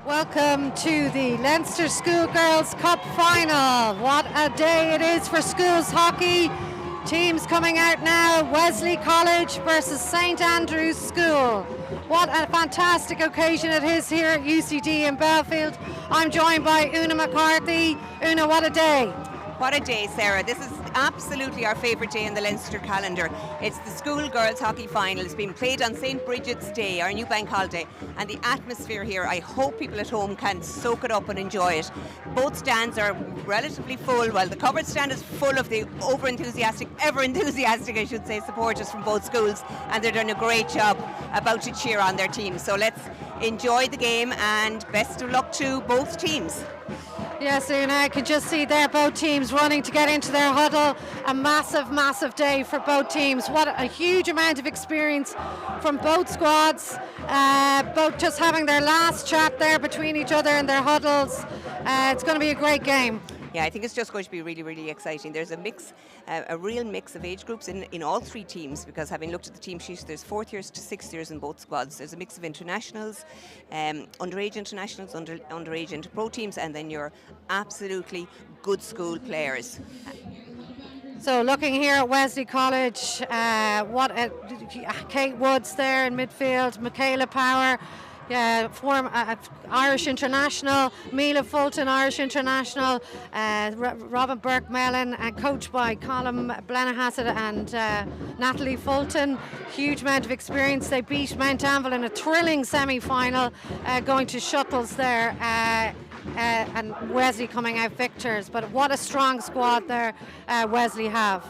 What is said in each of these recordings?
Welcome to the Leinster Schoolgirls Cup final. What a day it is for schools hockey. Teams coming out now, Wesley College versus St Andrews School. What a fantastic occasion it is here at UCD in Belfield. I'm joined by Una McCarthy. Una, what a day. What a day, Sarah. This is absolutely our favourite day in the Leinster calendar. It's the school girls hockey final. It's been played on St Bridget's Day, our new bank holiday, and the atmosphere here, I hope people at home can soak it up and enjoy it. Both stands are relatively full. Well, the covered stand is full of the ever enthusiastic, I should say, supporters from both schools, and they're doing a great job about to cheer on their team. So let's enjoy the game, and best of luck to both teams. Yes, Una, I can just see there both teams running to get into their huddle. A massive, massive day for both teams. What a huge amount of experience from both squads. Both just having their last chat there between each other in their huddles. It's going to be a great game. Yeah, I think it's just going to be really, really exciting. There's a mix, a real mix of age groups in all three teams, because having looked at the team sheets, there's 4th years to 6th years in both squads. There's a mix of internationals, underage internationals, underage into pro teams, and then your absolutely good school players. So looking here at Wesley College, Kate Woods there in midfield, Michaela Power, Irish international, Mila Fulton, Irish international, Robin Burke-Mellon, coached by Colin Blenahasset and Natalie Fulton. Huge amount of experience. They beat Mount Anvil in a thrilling semi-final, going to shuttles there. And Wesley coming out victors. But what a strong squad there Wesley have.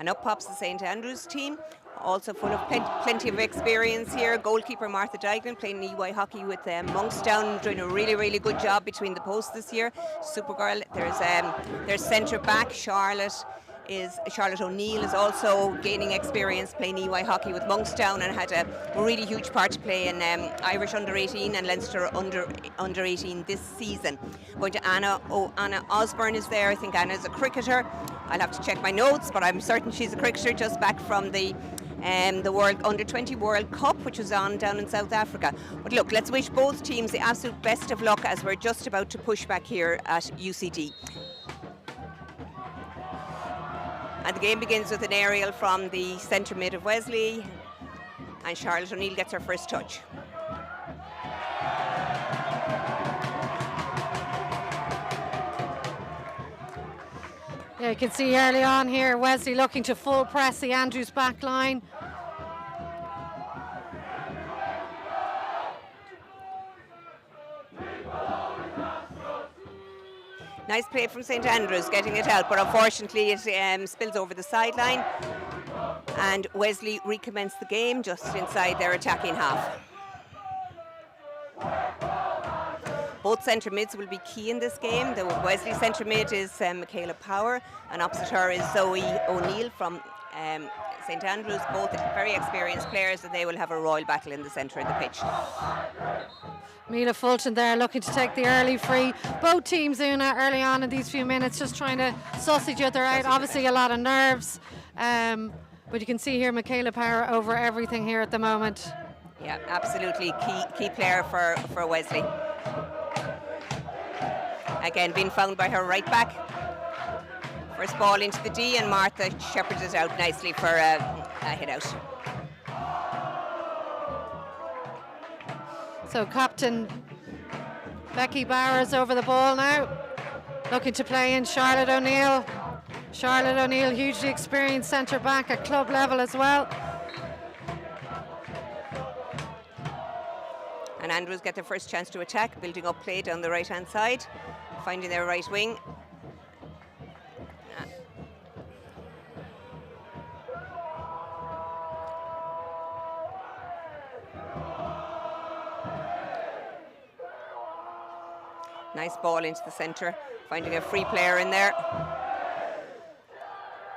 And up pops the St Andrews team, also full of plenty of experience here. Goalkeeper Martha Dignan playing EY hockey with Monkstown, doing a really, really good job between the posts this year. Supergirl. There's centre back Charlotte O'Neill is also gaining experience playing EY hockey with Monkstown, and had a really huge part to play in Irish under-18 and Leinster under-18 this season. Going to Anna Osborne is there. I think Anna's a cricketer. I'll have to check my notes, but I'm certain she's a cricketer, just back from the World Under-20 World Cup, which was on down in South Africa. But look, let's wish both teams the absolute best of luck as we're just about to push back here at UCD. And the game begins with an aerial from the centre mid of Wesley, and Charlotte O'Neill gets her first touch. Yeah, you can see early on here Wesley looking to full press the Andrews back line. Nice play from St Andrews, getting it out, but unfortunately it spills over the sideline, and Wesley recommence the game just inside their attacking half. Both centre mids will be key in this game. The Wesley centre mid is Michaela Power, and opposite her is Zoe O'Neill from St Andrews, both very experienced players, and they will have a royal battle in the centre of the pitch. Mila Fulton there looking to take the early free. Both teams, Una, early on in these few minutes, just trying to suss each other out. Obviously a lot of nerves, but you can see here Michaela Power over everything here at the moment. Yeah, absolutely key player for Wesley. Again, being found by her right back. First ball into the D, and Martha shepherds it out nicely for a hit out. So captain Becky Bowers over the ball now, looking to play in Charlotte O'Neill. Charlotte O'Neill, hugely experienced centre back at club level as well. And Andrews get their first chance to attack, building up play down the right hand side, finding their right wing. Nice ball into the centre, finding a free player in there.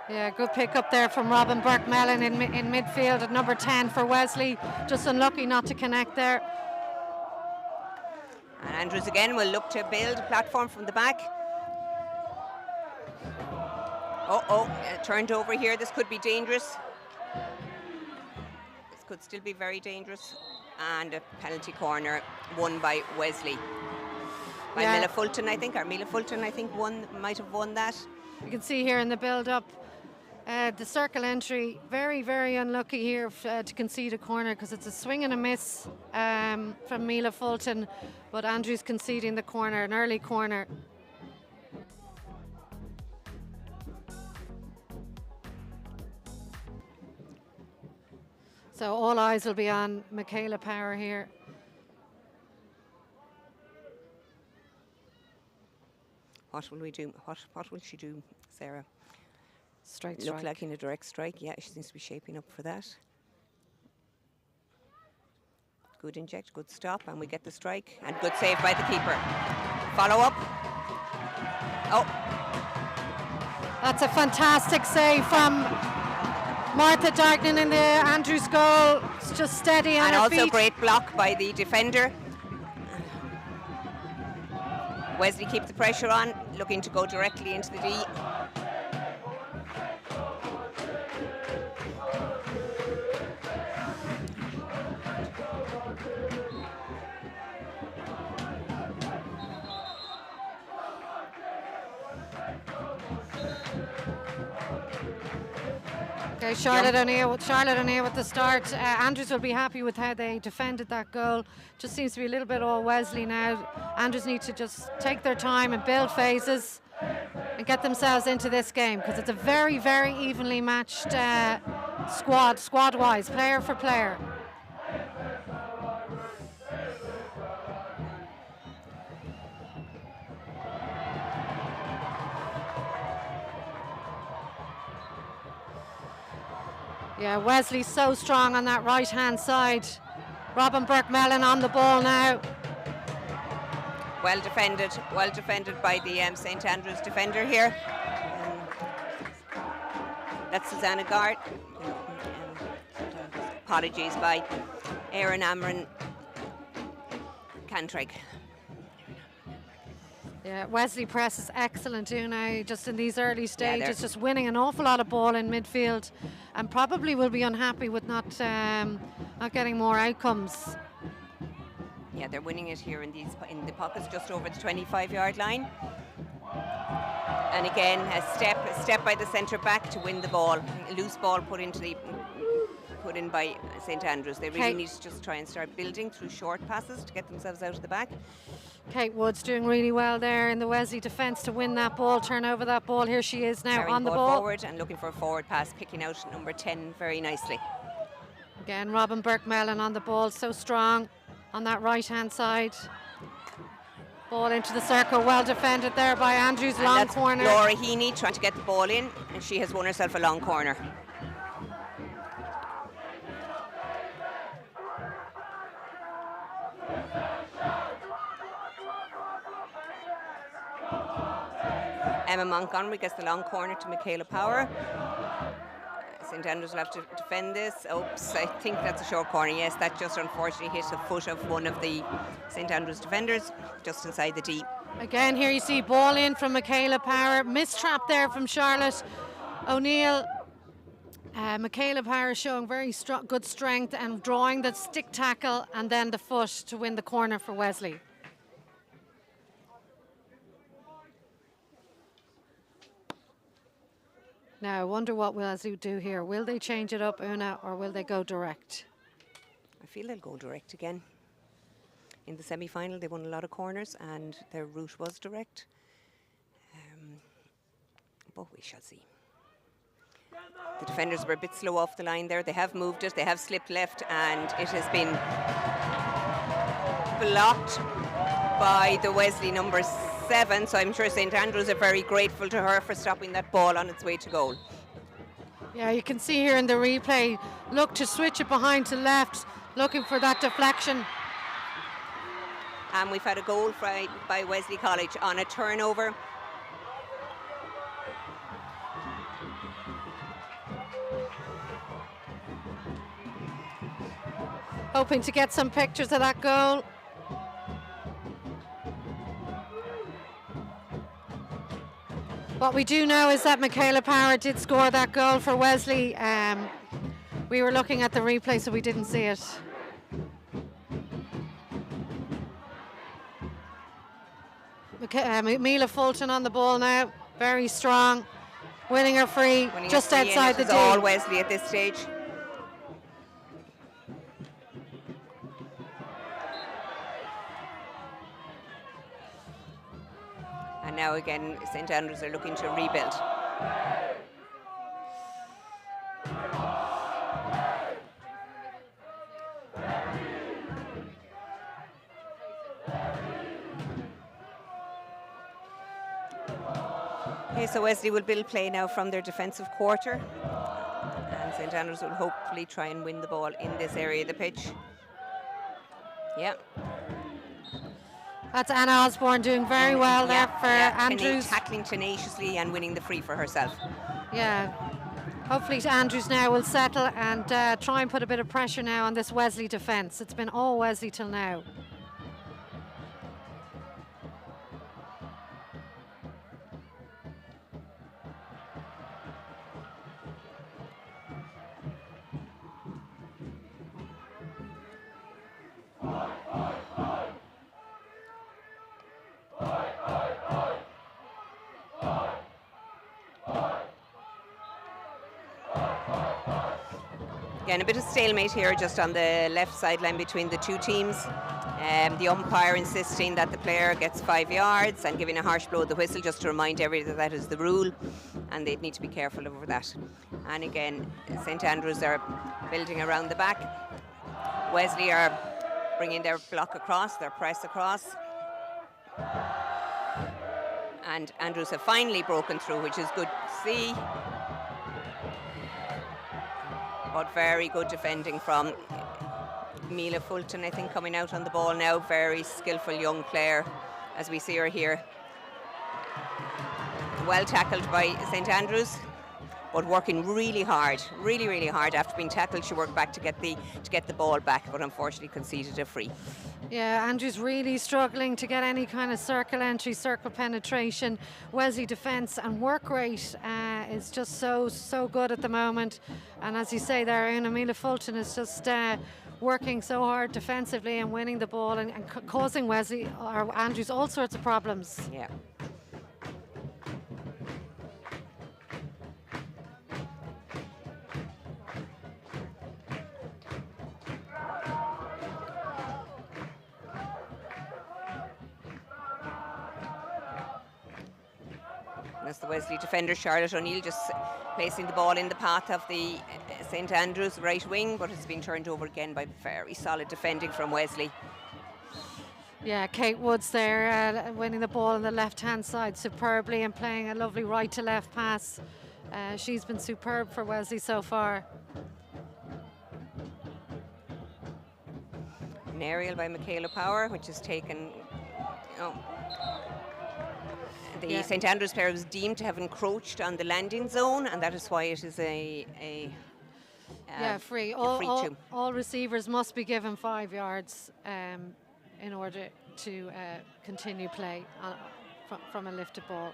Yeah, good pick up there from Robin Burke-Mellon in midfield at number 10 for Wesley. Just unlucky not to connect there. And Andrews again will look to build a platform from the back. Turned over here. This could be dangerous. could still be very dangerous. And a penalty corner won by Wesley. By Mila Fulton, I think, or Mila Fulton, I think, might have won that. You can see here in the build-up, the circle entry, very, very unlucky here to concede a corner because it's a swing and a miss from Mila Fulton, but Andrews conceding the corner, an early corner. So all eyes will be on Michaela Power here. What will we do? What will she do, Sarah? Straight Look strike. like in a direct strike. Yeah, she seems to be shaping up for that. Good inject, good stop, and we get the strike. And good save by the keeper. Follow up. Oh. That's a fantastic save from Martha Dargnan in the Andrews goal. It's just steady on and her also feet. great block by the defender. Wesley keep the pressure on, looking to go directly into the D. Okay, Charlotte O'Neill with the start. Andrews will be happy with how they defended that goal. Just seems to be a little bit all Wesley now. Andrews need to just take their time and build phases and get themselves into this game because it's a very, very evenly matched squad-wise, player for player. Yeah, Wesley's so strong on that right-hand side. Robin Burke-Mellon on the ball now. Well defended by the St Andrews defender here. That's Susanna Gard. Apologies by Erin Amron Cantrigg. Yeah, Wesley Press is excellent too now, just in these early stages, Yeah, just winning an awful lot of ball in midfield, and probably will be unhappy with not getting more outcomes. Yeah, they're winning it here in the pockets just over the 25-yard line. And again, a step by the centre back to win the ball. A loose ball put in by St Andrews. They really need to just try and start building through short passes to get themselves out of the back. Kate Wood's doing really well there in the Wesley defence to win that ball, turn over that ball. Here she is now Carrying on the ball. Forward and looking for a forward pass, picking out number 10 very nicely. Again, Robin Burke-Mellon on the ball, so strong on that right-hand side. Ball into the circle, well defended there by Andrews, and long that's corner. Laura Heaney trying to get the ball in, and she has won herself a long corner. Emma Montgomery gets the long corner to Michaela Power. St Andrews will have to defend this. Oops, I think that's a short corner. Yes, that just unfortunately hit the foot of one of the St Andrews defenders just inside the D. Again, here you see ball in from Michaela Power. Mistrap there from Charlotte O'Neill. Michaela Power showing very good strength and drawing the stick tackle and then the foot to win the corner for Wesley. Now, I wonder what Wesley do here. Will they change it up, Una, or will they go direct? I feel they'll go direct again. In the semi-final, they won a lot of corners and their route was direct. But we shall see. The defenders were a bit slow off the line there. They have moved it, they have slipped left, and it has been blocked by the Wesley number 7, so I'm sure St Andrews are very grateful to her for stopping that ball on its way to goal. Yeah, you can see here in the replay, look to switch it behind to left, looking for that deflection. And we've had a goal by Wesley College on a turnover. Hoping to get some pictures of that goal. What we do know is that Michaela Power did score that goal for Wesley. We were looking at the replay, so we didn't see it. Mila Fulton on the ball now, very strong, winning her free, just outside the D. All Wesley at this stage. And now again, St Andrews are looking to rebuild. Okay, so Wesley will build play now from their defensive quarter. And St Andrews will hopefully try and win the ball in this area of the pitch. Yeah. That's Anna Osborne doing very well there for Andrews. Tackling tenaciously and winning the free for herself. Yeah. Hopefully Andrews now will settle and try and put a bit of pressure now on this Wesley defence. It's been all Wesley till now. Again, a bit of stalemate here just on the left sideline between the two teams. The umpire insisting that the player gets 5 yards and giving a harsh blow of the whistle just to remind everybody that that is the rule, and they'd need to be careful over that. And again, St Andrews are building around the back. Wesley are bringing their block across, their press across. And Andrews have finally broken through, which is good to see. But very good defending from Mila Fulton, I think, coming out on the ball now. Very skillful young player, as we see her here. Well tackled by St Andrews, but working really hard, really hard. After being tackled, she worked back to get the ball back, but unfortunately conceded a free. Yeah, Andrews really struggling to get any kind of circle entry, circle penetration. Wesley defence and work rate is just so good at the moment. And as you say there, Mila Fulton is just working so hard defensively and winning the ball and causing Wesley or Andrews all sorts of problems. Yeah. That's the Wesley defender, Charlotte O'Neill, just placing the ball in the path of the St Andrews right wing, but it's been turned over again by very solid defending from Wesley. Yeah, Kate Woods there winning the ball on the left-hand side superbly and playing a lovely right-to-left pass. She's been superb for Wesley so far. An aerial by Michaela Power, which has taken... The St Andrews player was deemed to have encroached on the landing zone, and that is why it is a free. Free. All receivers must be given 5 yards in order to continue play from a lifted ball.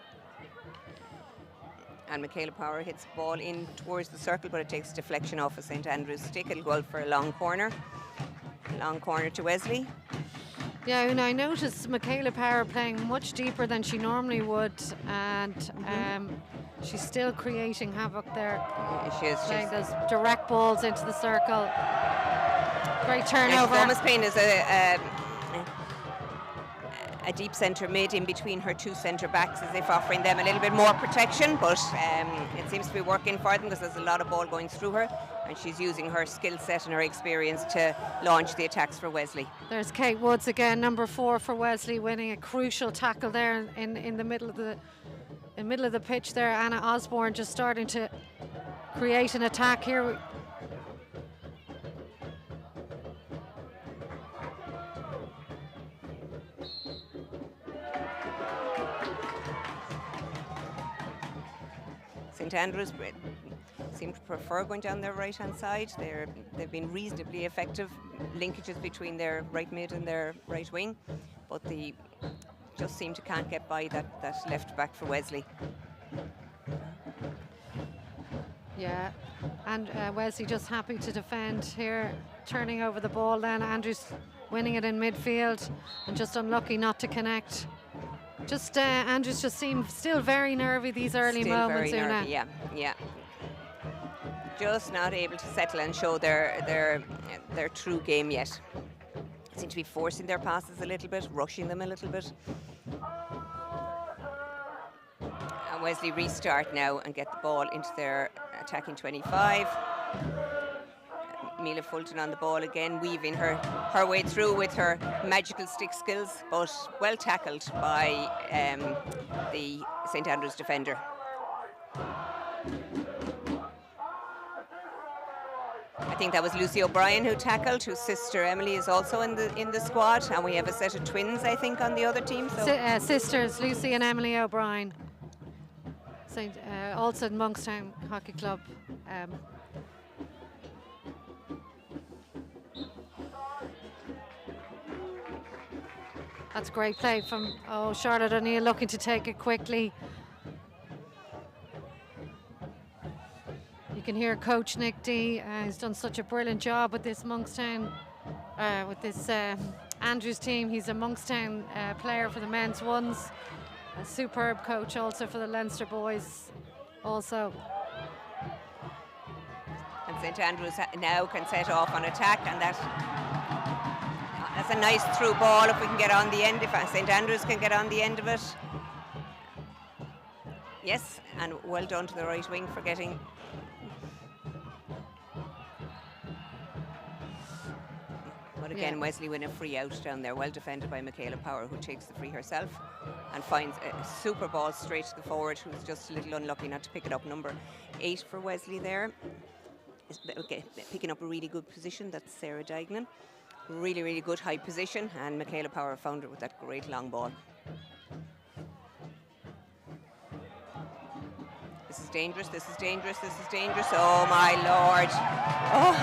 And Michaela Power hits the ball in towards the circle, but it takes deflection off of St Andrews' stick. It'll go out for a long corner. Long corner to Wesley. Yeah, and I noticed Michaela Power playing much deeper than she normally would, and she's still creating havoc there. Yeah, she is. Playing those direct balls into the circle. Great turnover. She's almost playing as a deep centre mid in between her two centre backs, as if offering them a little bit more protection, but it seems to be working for them because there's a lot of ball going through her, and she's using her skill set and her experience to launch the attacks for Wesley. There's Kate Woods again, number 4 for Wesley, winning a crucial tackle there in the middle of the pitch there. Anna Osborne just starting to create an attack here. St Andrews seem to prefer going down their right-hand side. They've been reasonably effective linkages between their right mid and their right wing, but they just seem to can't get by that left back for Wesley. Yeah, and Wesley just happy to defend here, turning over the ball. Then Andrews winning it in midfield, and just unlucky not to connect. Just Andrews just seemed still very nervy these early Still moments. very Una. nervy, yeah. Just not able to settle and show their true game yet. Seem to be forcing their passes a little bit, rushing them a little bit. And Wesley restart now and get the ball into their attacking 25. Mila Fulton on the ball again, weaving her way through with her magical stick skills, but well tackled by the St Andrews defender. I think that was Lucy O'Brien who tackled, whose sister Emily is also in the squad, and we have a set of twins, I think, on the other team. So. Sisters Lucy and Emily O'Brien, also in Monkstown Hockey Club. That's great play from Charlotte O'Neill, looking to take it quickly. You can hear Coach Nick D. He's done such a brilliant job with this Monkstown, with this Andrews team. He's a Monkstown player for the men's ones, a superb coach also for the Leinster boys also. And St Andrews now can set off on attack, and that's a nice through ball if we can get on the end, if St Andrews can get on the end of it. Yes, and well done to the right wing for getting. But again, Wesley win a free out down there, well defended by Michaela Power, who takes the free herself and finds a super ball straight to the forward, who's just a little unlucky not to pick it up. Number 8 for Wesley there. Okay, picking up a really good position, that's Sarah Dignan. Really, really good high position, and Michaela Power found it with that great long ball. This is dangerous, this is dangerous, this is dangerous. Oh my Lord. Oh,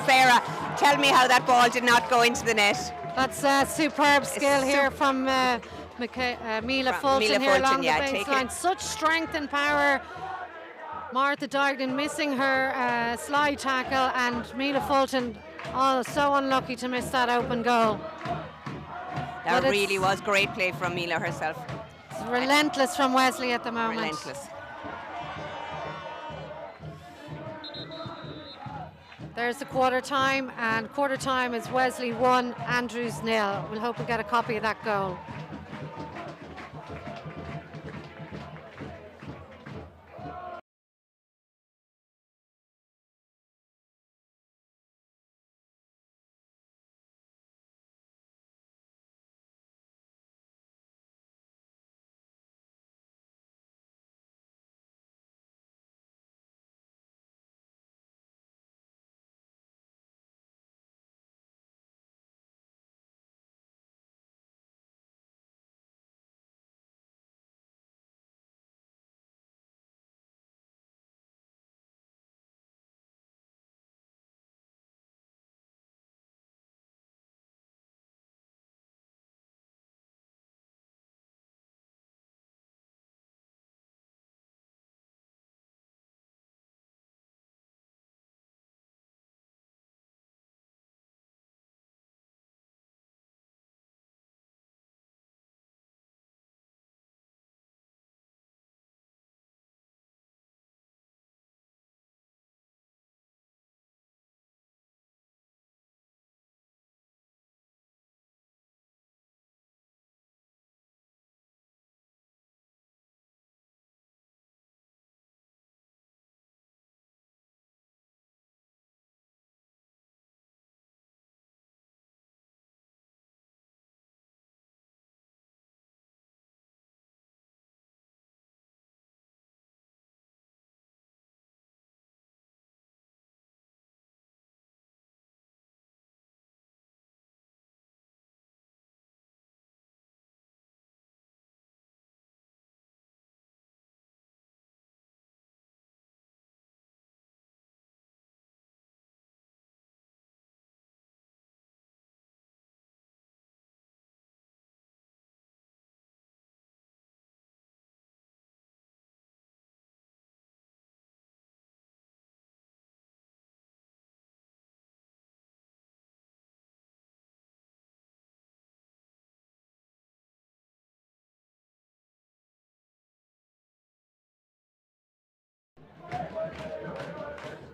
Sarah, tell me how that ball did not go into the net. That's a superb skill here from Mila Fulton here along the baseline. Such strength and power. Martha Dignan missing her slide tackle, and Mila Fulton so unlucky to miss that open goal. That really was great play from Mila herself. It's relentless from Wesley at the moment. Relentless. There's the quarter time, and quarter time is Wesley 1, Andrews 0. We'll hope we get a copy of that goal.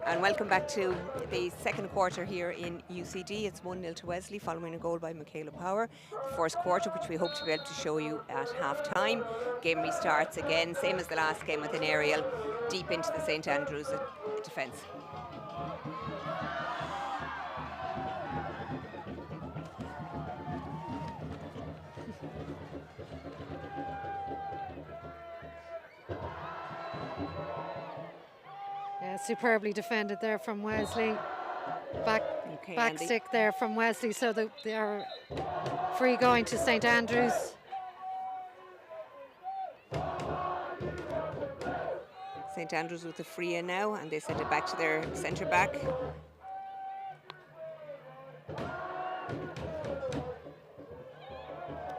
And welcome back to the second quarter here in UCD. It's 1-0 to Wesley following a goal by Michaela Power. The first quarter, which we hope to be able to show you at half time. Game restarts again, same as the last game, with an aerial deep into the St Andrews defence. Superbly defended there from Wesley. Back stick there from Wesley, so they are free going to St Andrews. St Andrews with the free in now, and they send it back to their centre back.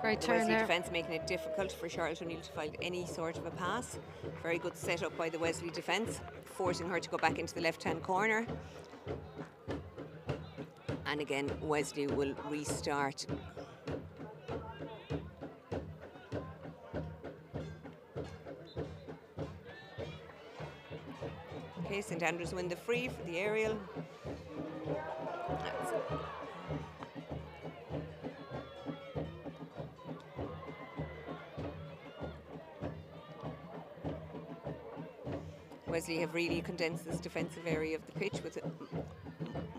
Great turn Wesley there. defence making it difficult for Charlotte O'Neill to find any sort of a pass. Very good setup by the Wesley defence, forcing her to go back into the left-hand corner. And again, Wesley will restart. Okay, St Andrews win the free for the aerial. Wesley have really condensed this defensive area of the pitch with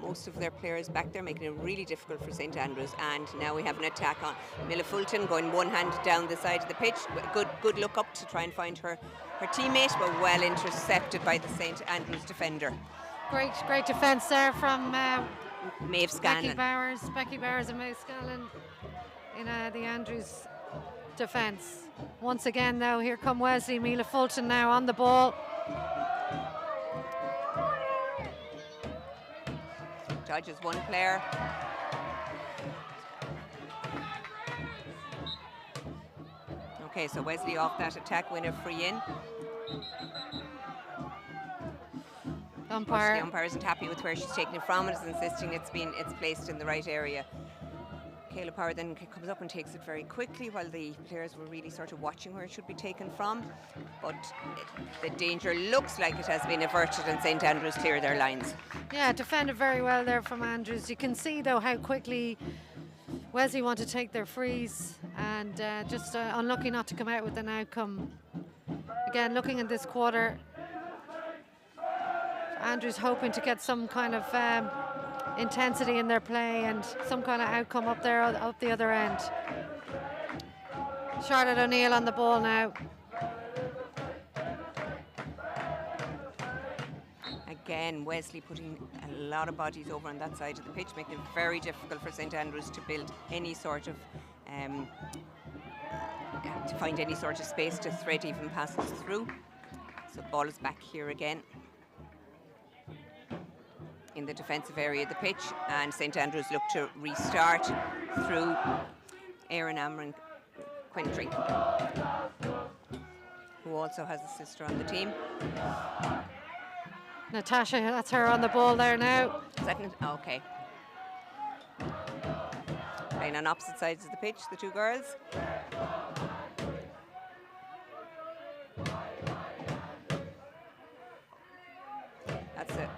most of their players back there, making it really difficult for St Andrews. And now we have an attack on Mila Fulton, going one hand down the side of the pitch. Good look up to try and find her teammate, but well intercepted by the St Andrews defender. Great defence there from Maeve Scanlon. Becky Bowers and Maeve Scanlon in the Andrews defence. Once again now, here come Wesley. Mila Fulton now on the ball. Dodges one player. Okay, so Wesley off that attack, win a free in. The umpire isn't happy with where she's taking it from and is insisting it's placed in the right area. Michaela Power then comes up and takes it very quickly, while the players were really sort of watching where it should be taken from. But the danger looks like it has been averted, and St Andrews clear their lines. Yeah, defended very well there from Andrews. You can see though how quickly Wesley want to take their frees, and just unlucky not to come out with an outcome. Again, looking at this quarter, Andrews hoping to get some kind of intensity in their play and some kind of outcome up there, up the other end. Charlotte O'Neill on the ball now. Again, Wesley putting a lot of bodies over on that side of the pitch, making it very difficult for St Andrews to build any sort of to find any sort of space to thread even passes through. So the ball is back here again in the defensive area of the pitch, and St Andrews look to restart through Erin Amron Quintry, who also has a sister on the team. Natasha, that's her on the ball there now. Is that okay? Playing on opposite sides of the pitch, the two girls. That's it.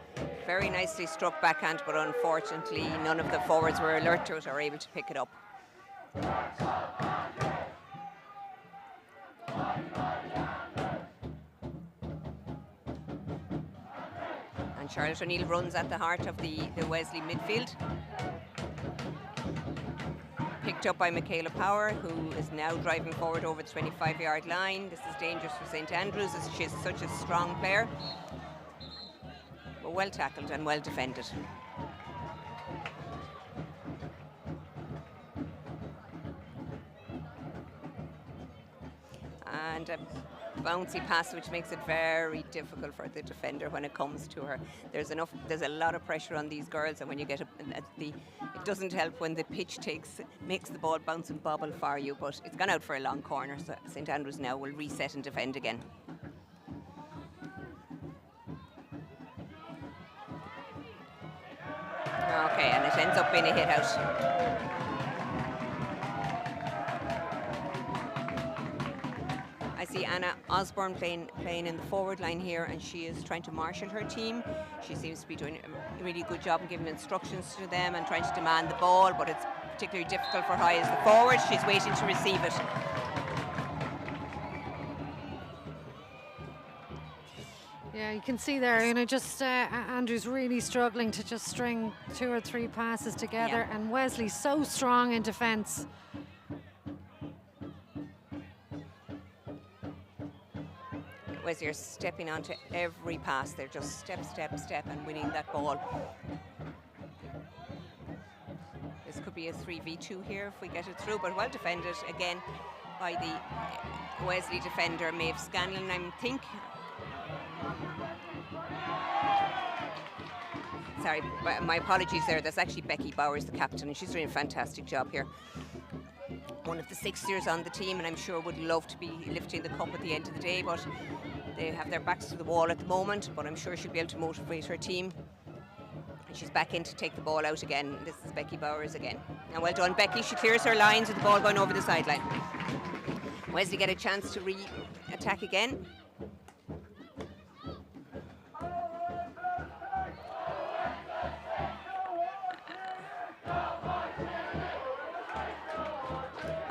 Very nicely struck backhand, but unfortunately none of the forwards were alert to it or able to pick it up. And Charlotte O'Neill runs at the heart of the Wesley midfield. Picked up by Michaela Power, who is now driving forward over the 25-yard line. This is dangerous for St Andrews, as she's such a strong player. But well tackled and well defended. And a bouncy pass, which makes it very difficult for the defender when it comes to her. There's a lot of pressure on these girls, and when you get it doesn't help when the pitch makes the ball bounce and bobble for you. But it's gone out for a long corner, so St Andrews now will reset and defend again. Okay, and it ends up being a hit out. I see Anna Osborne playing in the forward line here, and she is trying to marshal her team. She seems to be doing a really good job of giving instructions to them and trying to demand the ball, but it's particularly difficult for her as the forward. She's waiting to receive it. Yeah, you can see there, just Andrew's really struggling to just string 2 or 3 passes together, and Wesley so strong in defence. Wesley are stepping onto every pass. They're just step, step, step and winning that ball. This could be a 3v2 here if we get it through, but well defended again by the Wesley defender, Maeve Scanlon, I think. Sorry, my apologies there. That's actually Becky Bowers, the captain, and she's doing a fantastic job here. One of the 6ers on the team, and I'm sure would love to be lifting the cup at the end of the day, but they have their backs to the wall at the moment, but I'm sure she'll be able to motivate her team. And she's back in to take the ball out again. This is Becky Bowers again. And well done, Becky. She clears her lines with the ball going over the sideline. Wesley get a chance to re-attack again.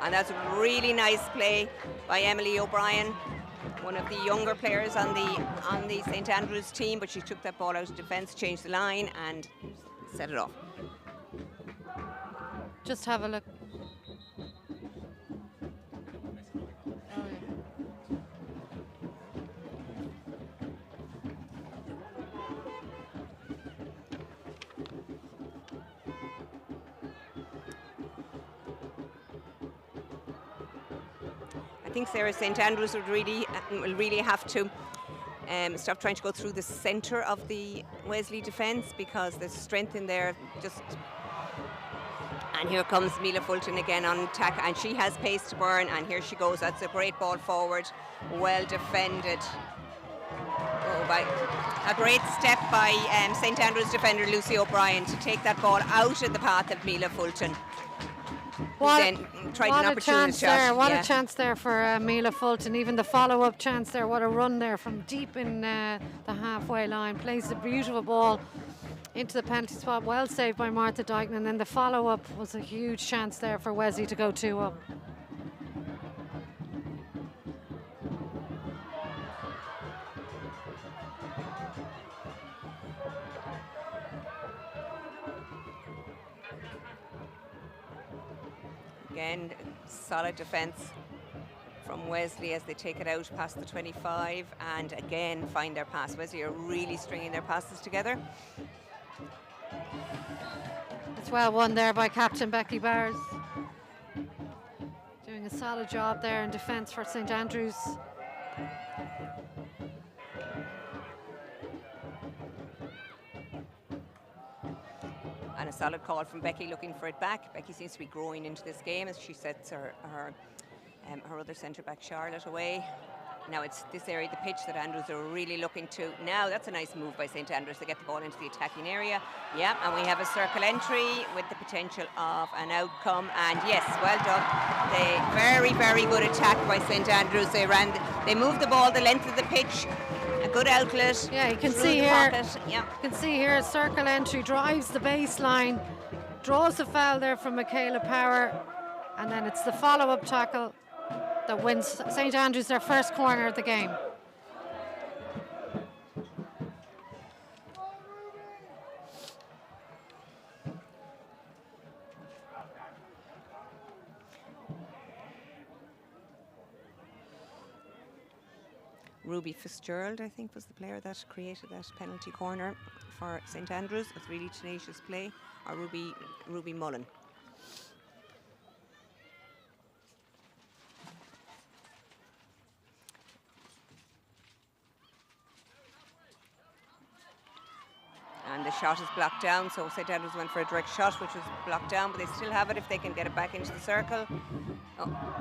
And that's a really nice play by Emily O'Brien, one of the younger players on the St Andrews team, but she took that ball out of defence, changed the line and set it off. Just have a look. I think Sarah St Andrews will really have to stop trying to go through the centre of the Wesley defence, because there's strength in there. And here comes Mila Fulton again on attack, and she has pace to burn, and here she goes. That's a great ball forward, well defended. A great step by St Andrews defender Lucy O'Brien to take that ball out of the path of Mila Fulton. What a chance there! What a chance there for Mila Fulton. Even the follow-up chance there. What a run there from deep in the halfway line. Plays a beautiful ball into the penalty spot. Well saved by Martha Dyken. And then the follow-up was a huge chance there for Wesley to go 2-up. Again, solid defence from Wesley as they take it out past the 25 and again find their pass. Wesley are really stringing their passes together. It's well won there by Captain Becky Bowers. Doing a solid job there in defence for St Andrews. And a solid call from Becky, looking for it back. Becky seems to be growing into this game as she sets her other centre-back Charlotte away. Now it's this area of the pitch that Andrews are really looking to. Now that's a nice move by St Andrews to get the ball into the attacking area. Yeah, and we have a circle entry with the potential of an outcome. And yes, well done. Very, very good attack by St Andrews. They moved the ball the length of the pitch. A good outlet. Yeah, you can see here. Yeah. You can see here a circle entry, drives the baseline, draws the foul there from Michaela Power, and then it's the follow-up tackle that wins St Andrews their first corner of the game. Ruby Fitzgerald, I think, was the player that created that penalty corner for St Andrews. A really tenacious play. Or Ruby Mullen. And the shot is blocked down, so St Andrews went for a direct shot, which was blocked down, but they still have it if they can get it back into the circle. Oh.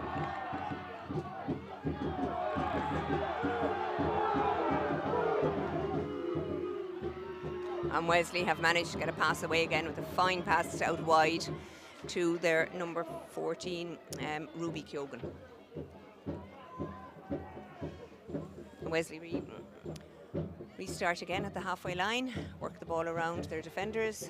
And Wesley have managed to get a pass away again with a fine pass out wide to their number 14, Ruby Kyogan. Wesley restart again at the halfway line, work the ball around their defenders.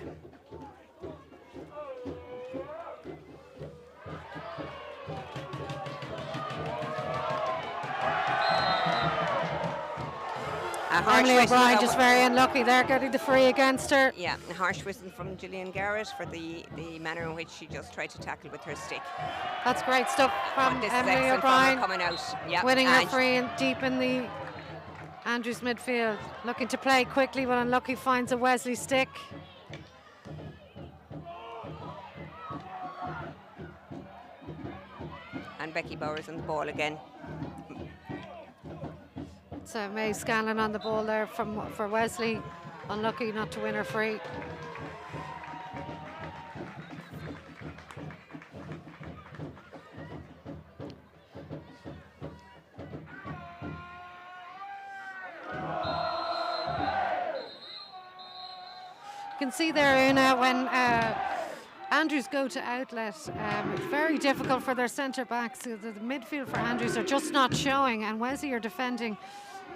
Emily O'Brien just very unlucky there, getting the free against her. Yeah, a harsh whistle from Gillian Garrett for the manner in which she just tried to tackle with her stick. That's great stuff from This Emily is excellent O'Brien. from her coming out. Yeah, Winning her free deep in the Andrews midfield. Looking to play quickly, but unlucky finds a Wesley stick. And Becky Bowers on the ball again. So May Scanlon on the ball there for Wesley. Unlucky not to win her free. You can see there, Una, when Andrews go to outlet, it's very difficult for their centre backs. The midfield for Andrews are just not showing, and Wesley are defending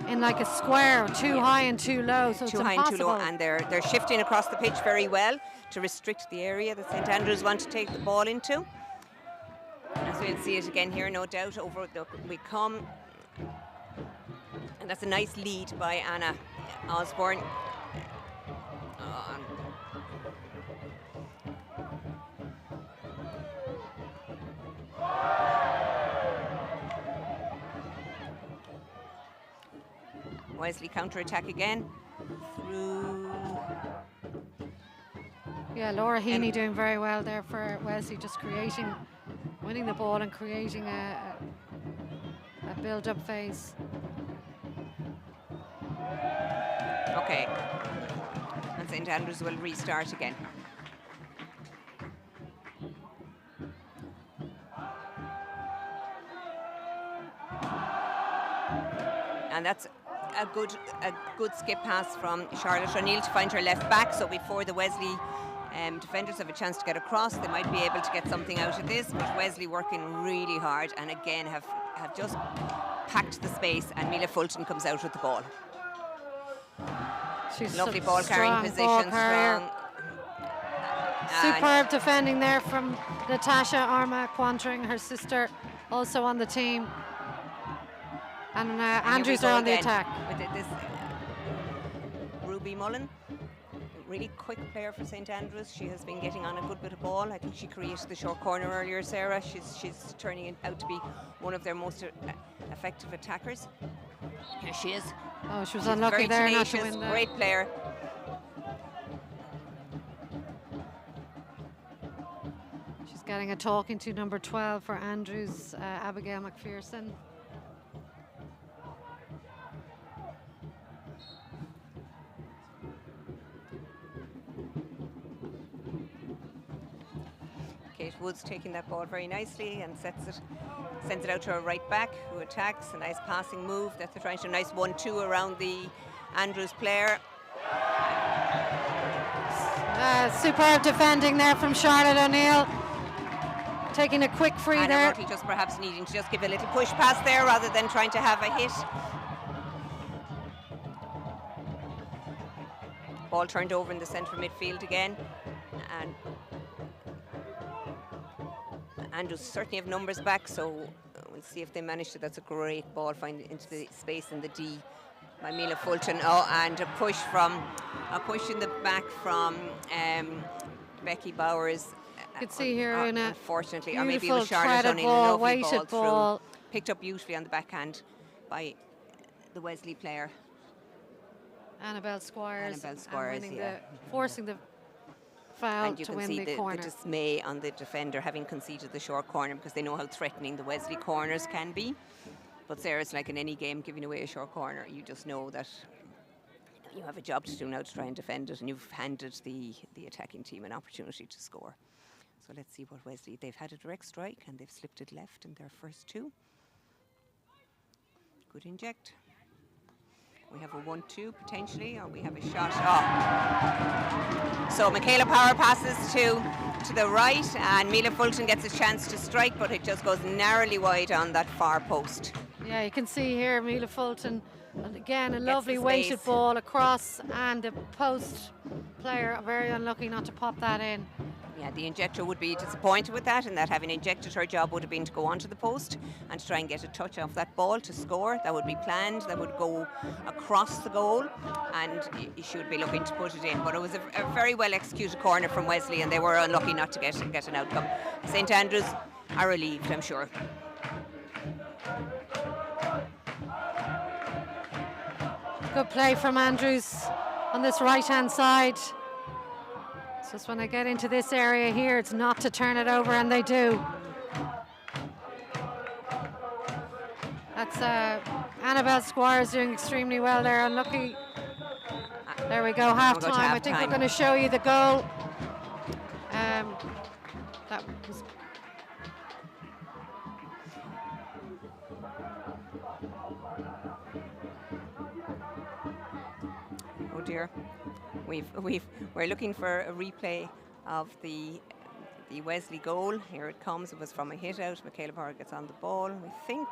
in like a square, too high and too low, so it's too high impossible. and too low, and they're shifting across the pitch very well to restrict the area that St Andrews want to take the ball into. As we'll see it again here, no doubt, over we come. And that's a nice lead by Anna Osborne. Wesley counter-attack again through. Yeah, Laura Heaney doing very well there for Wesley, just winning the ball and creating a build-up phase. Okay, and St Andrews will restart again. And that's a good skip pass from Charlotte O'Neill to find her left back. So before the Wesley defenders have a chance to get across, they might be able to get something out of this. But Wesley working really hard, and again have just packed the space, and Mila Fulton comes out with the ball. She's lovely ball carrying position, strong. Superb defending there from Natasha Arma Quantering, her sister, also on the team. And Andrews are on the attack. With this Ruby Mullen, really quick player for St Andrews. She has been getting on a good bit of ball. I think she created the short corner earlier, Sarah. She's turning out to be one of their most effective attackers. Here she is. Oh, she was unlucky there not to win. Great player. She's getting a talking to, number 12 for Andrews, Abigail McPherson. Kate Woods taking that ball very nicely and sends it out to her right back, who attacks. A nice passing move. That's trying to a nice 1-2 around the Andrews player. Superb defending there from Charlotte O'Neill. Taking a quick free Anna there. Murphy just perhaps needing to just give a little push pass there rather than trying to have a hit. Ball turned over in the centre midfield again. And Andrews certainly have numbers back, so we'll see if they manage to. That's a great ball finding into the space in the D by Mila Fulton. Oh, and a push in the back from Becky Bowers. You can see here in a unfortunately, or maybe it was Charlotte O'Neill, a lovely ball through, picked up beautifully on the backhand by the Wesley player. Annabelle Squires, yeah. Forcing the foul and you to can win see the corner. The dismay on the defender having conceded the short corner, because they know how threatening the Wesley corners can be. But Sarah, it's like in any game, giving away a short corner, you just know that you have a job to do now to try and defend it, and you've handed the attacking team an opportunity to score. So let's see what Wesley, they've had a direct strike and they've slipped it left in their first two. Good inject. We have a 1-2 potentially, or we have a shot. Oh. So Michaela Power passes to the right, and Mila Fulton gets a chance to strike, but it just goes narrowly wide on that far post. Yeah, you can see here Mila Fulton And again, a Gets lovely the weighted space. ball across, and the post player very unlucky not to pop that in. Yeah, the injector would be disappointed with that, and that having injected, her job would have been to go onto the post and to try and get a touch off that ball to score. That would be planned, that would go across the goal, and she would be looking to put it in. But it was a very well executed corner from Wesley, and they were unlucky not to get an outcome. St Andrews are relieved, I'm sure. Good play from Andrews on this right-hand side. It's just when they get into this area here, it's not to turn it over, and they do. That's Annabelle Squires doing extremely well there. Unlucky. There we go, half time. I think we're going to show you the goal. That was. Oh dear, we're looking for a replay of the Wesley goal. Here it comes. It was from a hit out. Michaela Power gets on the ball. We think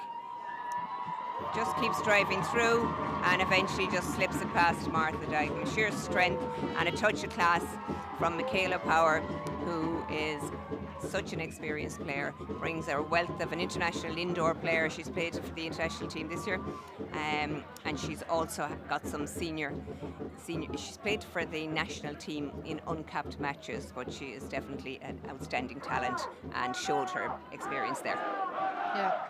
just keeps driving through and eventually just slips it past Martha Dyken. Sheer strength and a touch of class from Michaela Power, who is such an experienced player, brings a wealth of an international indoor player. She's played for the international team this year, and she's also got some senior. She's played for the national team in uncapped matches, but she is definitely an outstanding talent and showed her experience there. Yeah.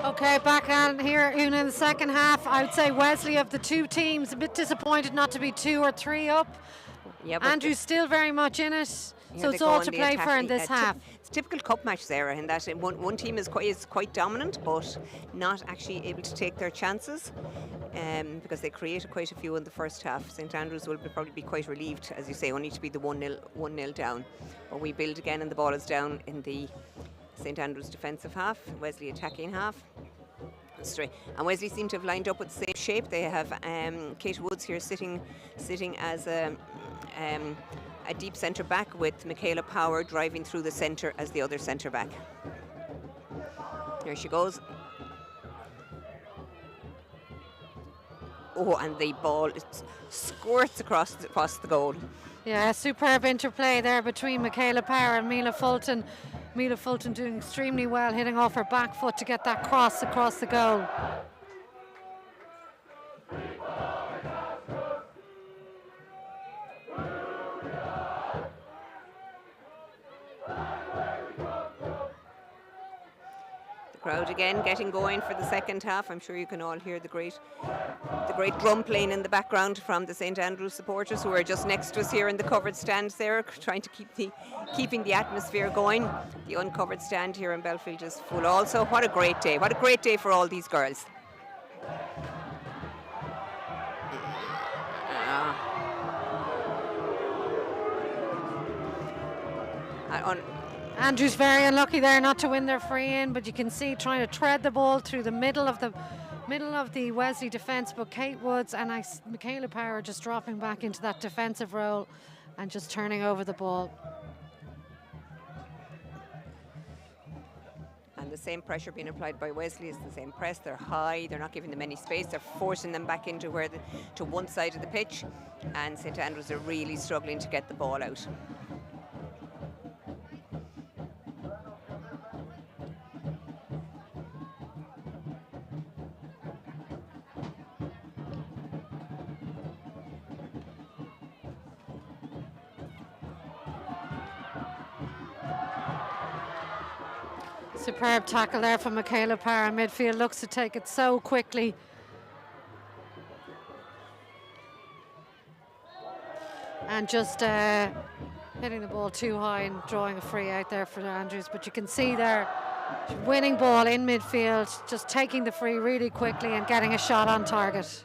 Okay, back on here in the second half. I would say Wesley of the two teams a bit disappointed not to be 2 or 3 up. Yeah, but Andrew's still very much in it, yeah, so they it's go all on to the play for in attacking- this half. It's a typical cup match, Sarah, in that one team is quite dominant, but not actually able to take their chances, because they created quite a few in the first half. St Andrews will probably be quite relieved, as you say, only to be the 1-0 down. But we build again, and the ball is down in the St Andrews defensive half, Wesley attacking half. Straight. And Wesley seem to have lined up with the same shape. They have Kate Woods here sitting as a deep centre back, with Michaela Power driving through the centre as the other centre back. Here she goes. Oh, and the ball squirts across the goal. Yeah, superb interplay there between Michaela Power and Mila Fulton. Mila Fulton doing extremely well, hitting off her back foot to get that cross across the goal. Crowd again getting going for the second half. I'm sure you can all hear the great drum playing in the background from the St Andrews supporters, who are just next to us here in the covered stand there, trying to keeping the atmosphere going. The uncovered stand here in Belfield is full also. What a great day. What a great day for all these girls. Andrew's very unlucky there not to win their free in, but you can see trying to tread the ball through the middle of the Wesley defence, but Kate Woods and Michaela Power just dropping back into that defensive role and just turning over the ball. And the same pressure being applied by Wesley is the same press. They're high, they're not giving them any space, they're forcing them back into to one side of the pitch, and St Andrews are really struggling to get the ball out. Superb tackle there from Michaela Power in midfield, looks to take it so quickly. And just hitting the ball too high and drawing a free out there for Andrews. But you can see there, winning ball in midfield, just taking the free really quickly and getting a shot on target.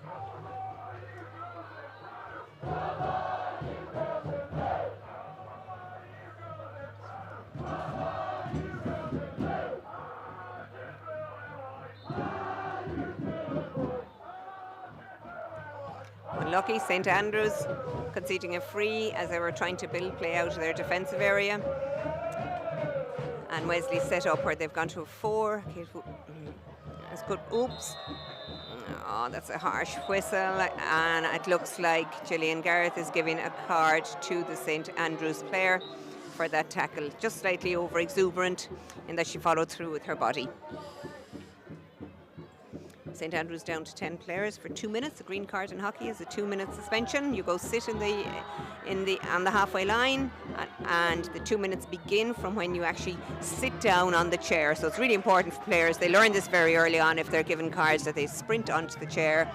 Unlucky, St Andrews conceding a free as they were trying to build play out of their defensive area. And Wesley set up where they've gone to a 4. That's good. Oops. Oh, that's a harsh whistle. And it looks like Gillian Gareth is giving a card to the St Andrews player for that tackle. Just slightly over exuberant in that she followed through with her body. St Andrews down to 10 players for 2 minutes. A green card in hockey is a 2-minute suspension. You go sit on the halfway line, and the 2 minutes begin from when you actually sit down on the chair. So it's really important for players. They learn this very early on if they're given cards, that they sprint onto the chair,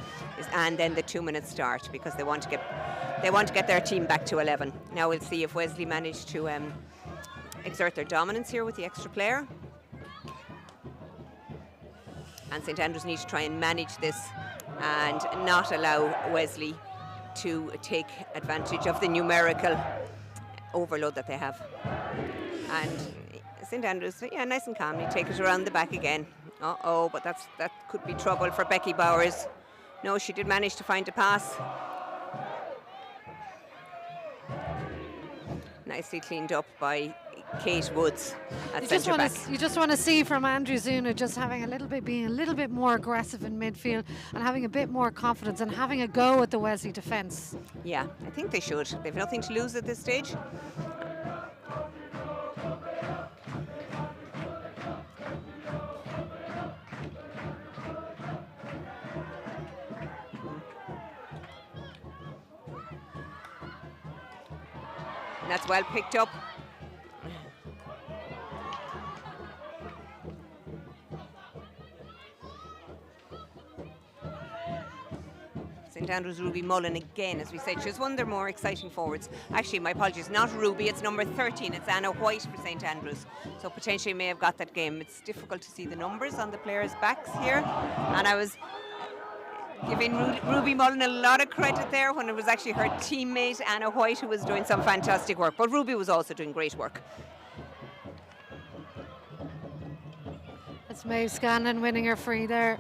and then the 2 minutes start, because they want to get their team back to 11. Now we'll see if Wesley managed to exert their dominance here with the extra player. And St Andrews need to try and manage this and not allow Wesley to take advantage of the numerical overload that they have. And St Andrews, yeah, nice and calmly take it around the back again. Uh-oh, but that could be trouble for Becky Bowers. No, she did manage to find a pass. Nicely cleaned up by Kate Woods at centre back. You just want to see from Andrew Zuna just being a little bit more aggressive in midfield and having a bit more confidence and having a go at the Wesley defence. Yeah, I think they should. They've nothing to lose at this stage. And that's well picked up. St Andrews Ruby Mullen again, as we said, she's one of their more exciting forwards. Actually, my apologies, not Ruby, it's number 13, it's Anna White for St Andrews. So potentially may have got that game. It's difficult to see the numbers on the players' backs here. And I was giving Ruby Mullen a lot of credit there when it was actually her teammate Anna White who was doing some fantastic work. But Ruby was also doing great work. It's Maeve Scanlon winning her free there.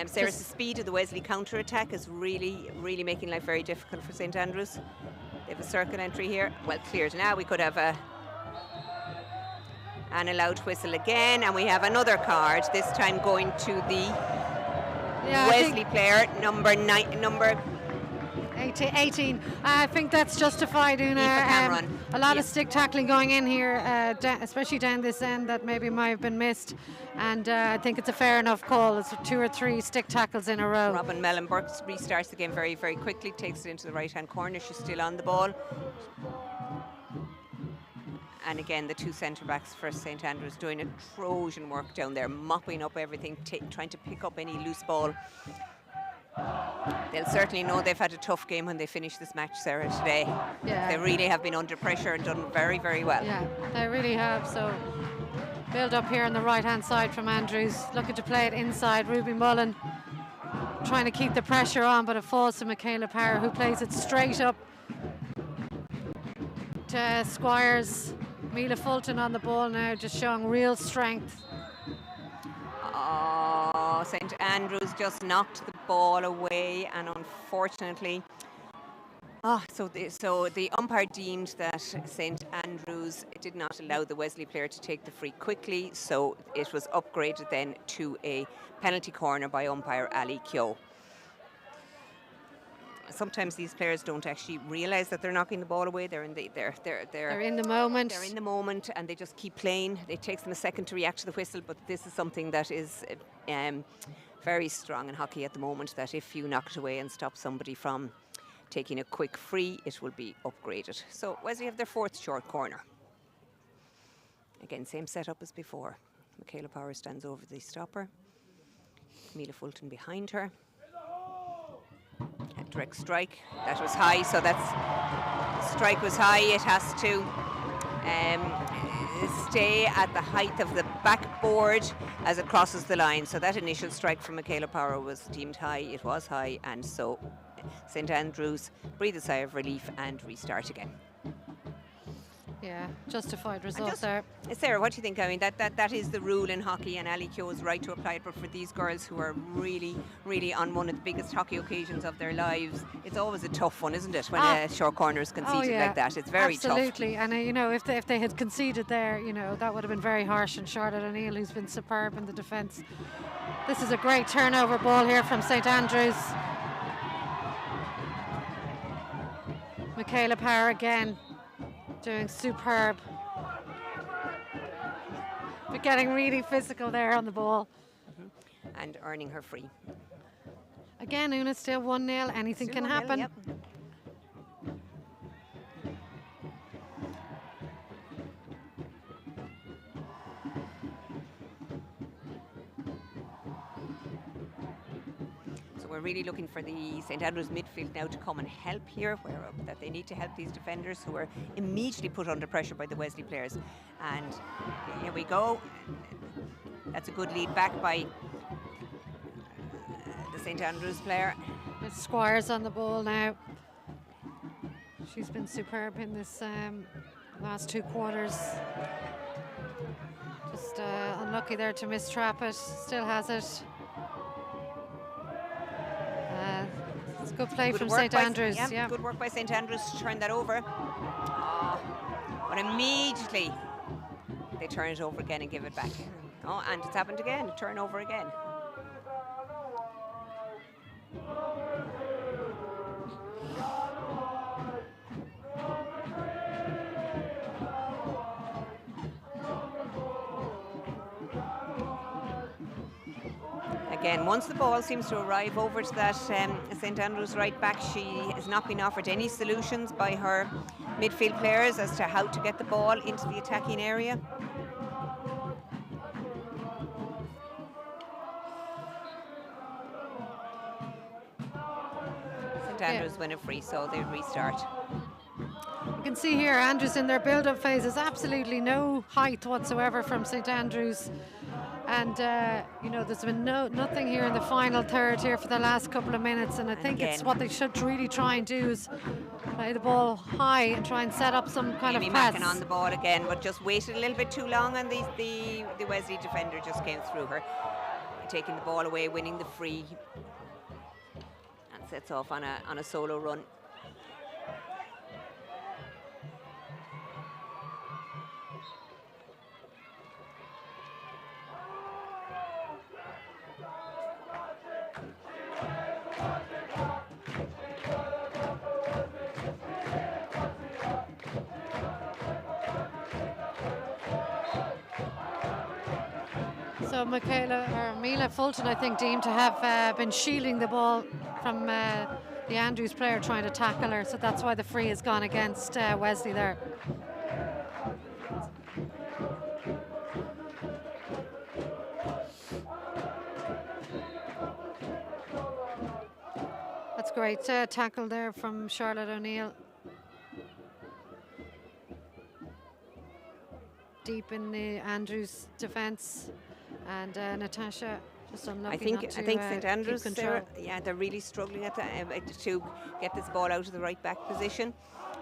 Sarah's speed of the Wesley counter-attack is really, really making life very difficult for St Andrews. They have a circle entry here. Well cleared now. We could have an allowed whistle again, and we have another card, this time going to the Wesley player, number 18. I think that's justified, Una. A lot of stick tackling going in here, especially down this end that maybe might have been missed. And I think it's a fair enough call. It's 2 or 3 stick tackles in a row. Robin Mellenburg restarts the game very, very quickly, takes it into the right-hand corner. She's still on the ball. And again, the 2 centre-backs for St Andrews doing a Trojan work down there, mopping up everything, trying to pick up any loose ball. They'll certainly know they've had a tough game when they finish this match, Sarah, today. Yeah. They really have been under pressure and done very, very well. Yeah, they really have. So build up here on the right-hand side from Andrews, looking to play it inside. Ruby Mullen trying to keep the pressure on, but it falls to Michaela Power, who plays it straight up to Squires. Mila Fulton on the ball now, just showing real strength. Oh, St Andrews just knocked the ball away, and unfortunately, so the umpire deemed that St Andrews did not allow the Wesley player to take the free quickly, so it was upgraded then to a penalty corner by umpire Ali Kyo. Sometimes these players don't actually realise that they're knocking the ball away. They're in the moment. They're in the moment, and they just keep playing. It takes them a second to react to the whistle, but this is something that is very strong in hockey at the moment, that if you knock it away and stop somebody from taking a quick free, it will be upgraded. So Wesley have their 4th short corner. Again, same setup as before. Michaela Power stands over the stopper. Mila Fulton behind her. A direct strike. That was high, so strike was high. It has to stay at the height of the backboard as it crosses the line. So that initial strike from Michaela Power was deemed high. It was high, and so St Andrews breathe a sigh of relief and restart again. Yeah, justified result there. Sarah, what do you think? I mean, that is the rule in hockey, and Ali Kyo is right to apply it, but for these girls who are really, really on one of the biggest hockey occasions of their lives, it's always a tough one, isn't it, when a short corner is conceded like that? It's very tough. Absolutely, and if they had conceded there, that would have been very harsh on Charlotte O'Neill, who's been superb in the defence. This is a great turnover ball here from St Andrews. Michaela Power again, doing superb. But getting really physical there on the ball. And earning her free. Again, Una, still 1-0. Anything can happen. Yep. We're really looking for the St Andrews midfield now to come and help here, that they need to help these defenders who are immediately put under pressure by the Wesley players. And here we go. That's a good lead back by the St Andrews player. Squires on the ball now. She's been superb in this last 2 quarters. Just unlucky there to mistrap it. Still has it. It's good play from St Andrews. Yeah, good work by St Andrews to turn that over. Oh, but immediately they turn it over again and give it back. Oh, and it's happened again. Turnover again. Again, once the ball seems to arrive over to that St Andrews right back, she has not been offered any solutions by her midfield players as to how to get the ball into the attacking area. St Andrews win a free, so they restart. You can see here Andrews in their build-up phase has absolutely no height whatsoever from St Andrews. And, you know, there's been nothing here in the final third here for the last couple of minutes. And I think it's what they should really try and do is play the ball high and try and set up some kind of press. Mackin on the ball again, but just waited a little bit too long, and the Wesley defender just came through her, taking the ball away, winning the free, and sets off on a solo run. So Mila Fulton, I think, deemed to have been shielding the ball from the Andrews player trying to tackle her. So that's why the free has gone against Wesley there. That's great tackle there from Charlotte O'Neill. Deep in the Andrews defence. And Natasha just unlucky I think St Andrews, they're really struggling at to get this ball out of the right back position.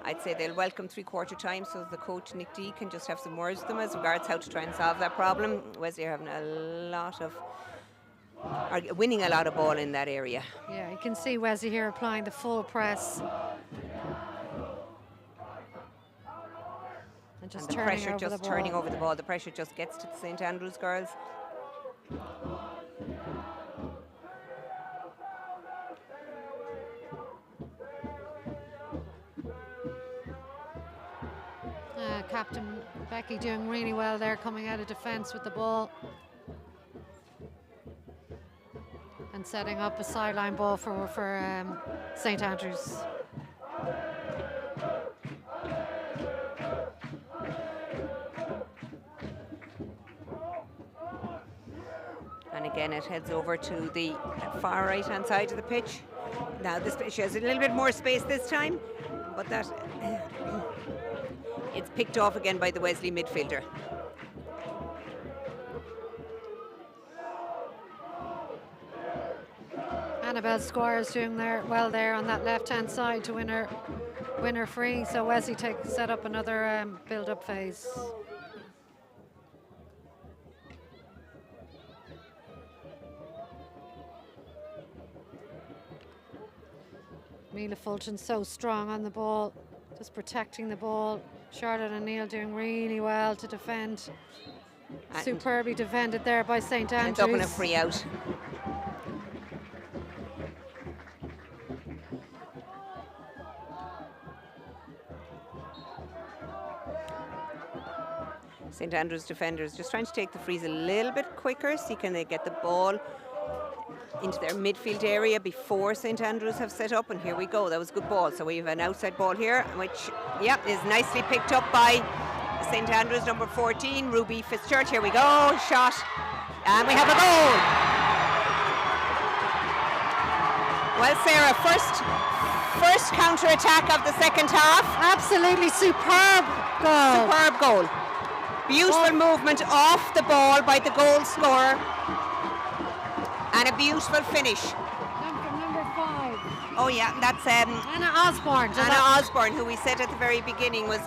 I'd say they'll welcome 3/4 time, so the coach Nick D can just have some words with them as regards how to try and solve that problem. Wesley are having winning a lot of ball in that area. Yeah, you can see Wesley here applying the full press. And the pressure just turning over the ball. The pressure just gets to the St Andrews girls. Captain Becky doing really well there, coming out of defence with the ball. And setting up a sideline ball for St Andrews. And again, it heads over to the far right-hand side of the pitch. Now this pitch has a little bit more space this time, but that it's picked off again by the Wesley midfielder. Annabelle Squires doing well there on that left-hand side to win her free. So Wesley set up another build-up phase. Mila Fulton so strong on the ball, just protecting the ball. Charlotte O'Neill doing really well to defend. Superbly defended there by St Andrews. Ends up in a free out. St Andrews defenders just trying to take the frees a little bit quicker, so can they get the ball into their midfield area before St Andrews have set up. And here we go, that was a good ball. So we have an outside ball here, which is nicely picked up by St Andrews number 14, Ruby Fitzgerald. Here we go, shot, and we have a goal. Well, Sarah, first counter attack of the second half. Absolutely superb goal. Superb goal. Beautiful movement off the ball by the goal scorer. And a beautiful finish. Number 5. Oh yeah, that's Anna Osborne. Anna Osborne, who we said at the very beginning was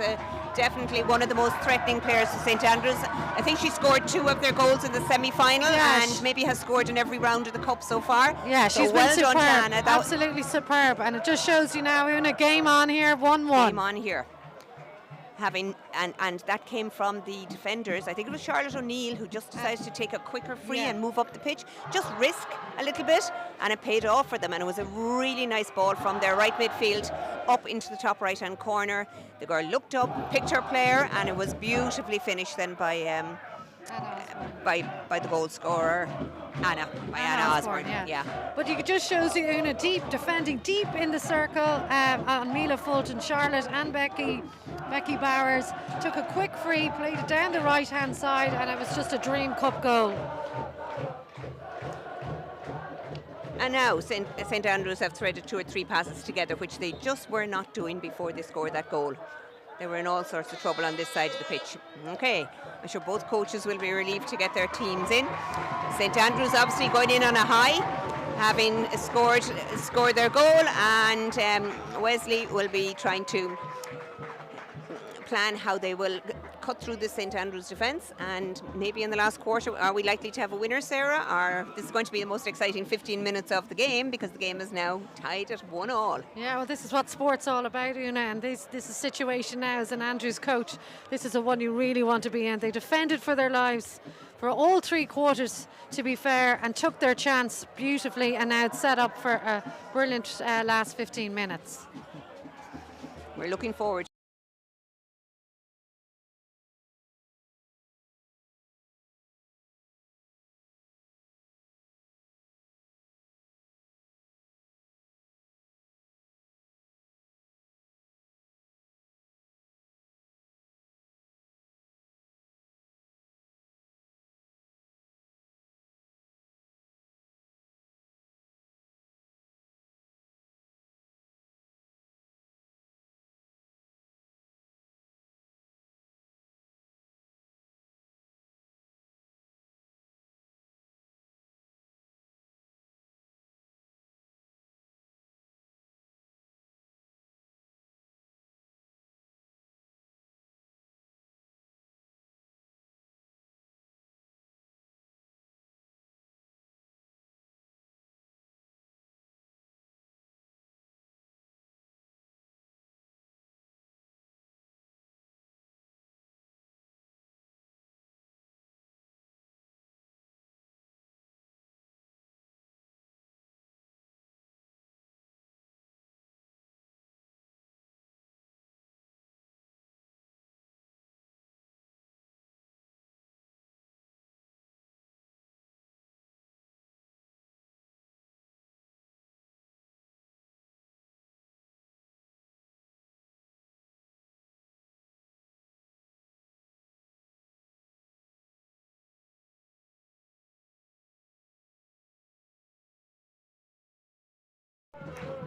definitely one of the most threatening players to St Andrews. I think she scored 2 of their goals in the semi-final, and maybe has scored in every round of the cup so far. Yeah, so she's well been superb. done, Anna. Absolutely superb, and it just shows you now, Una, game on here, 1-1. Game on here. And that came from the defenders. I think it was Charlotte O'Neill who just decided to take a quicker free and move up the pitch, just risk a little bit, and it paid off for them. And it was a really nice ball from their right midfield up into the top right hand corner. The girl looked up, picked her player, and it was beautifully finished then by the goal scorer Anna Osborne. Yeah. But it just shows you Una defending deep in the circle on Mila Fulton, Charlotte and Becky Bowers took a quick free, played it down the right hand side, and it was just a dream cup goal. And now St Andrews have threaded 2 or 3 passes together, which they just were not doing before they scored that goal. They were in all sorts of trouble on this side of the pitch. Okay, I'm sure both coaches will be relieved to get their teams in. St Andrews obviously going in on a high, having scored their goal, and Wesley will be trying to plan how they will cut through the St Andrews defence, and maybe in the last quarter, are we likely to have a winner, Sarah? Or this is going to be the most exciting 15 minutes of the game, because the game is now tied at 1-1. Yeah, well, this is what sport's all about, Una, and this is situation now as an Andrews coach. This is the one you really want to be in. They defended for their lives for all 3 quarters, to be fair, and took their chance beautifully, and now it's set up for a brilliant last 15 minutes. We're looking forward.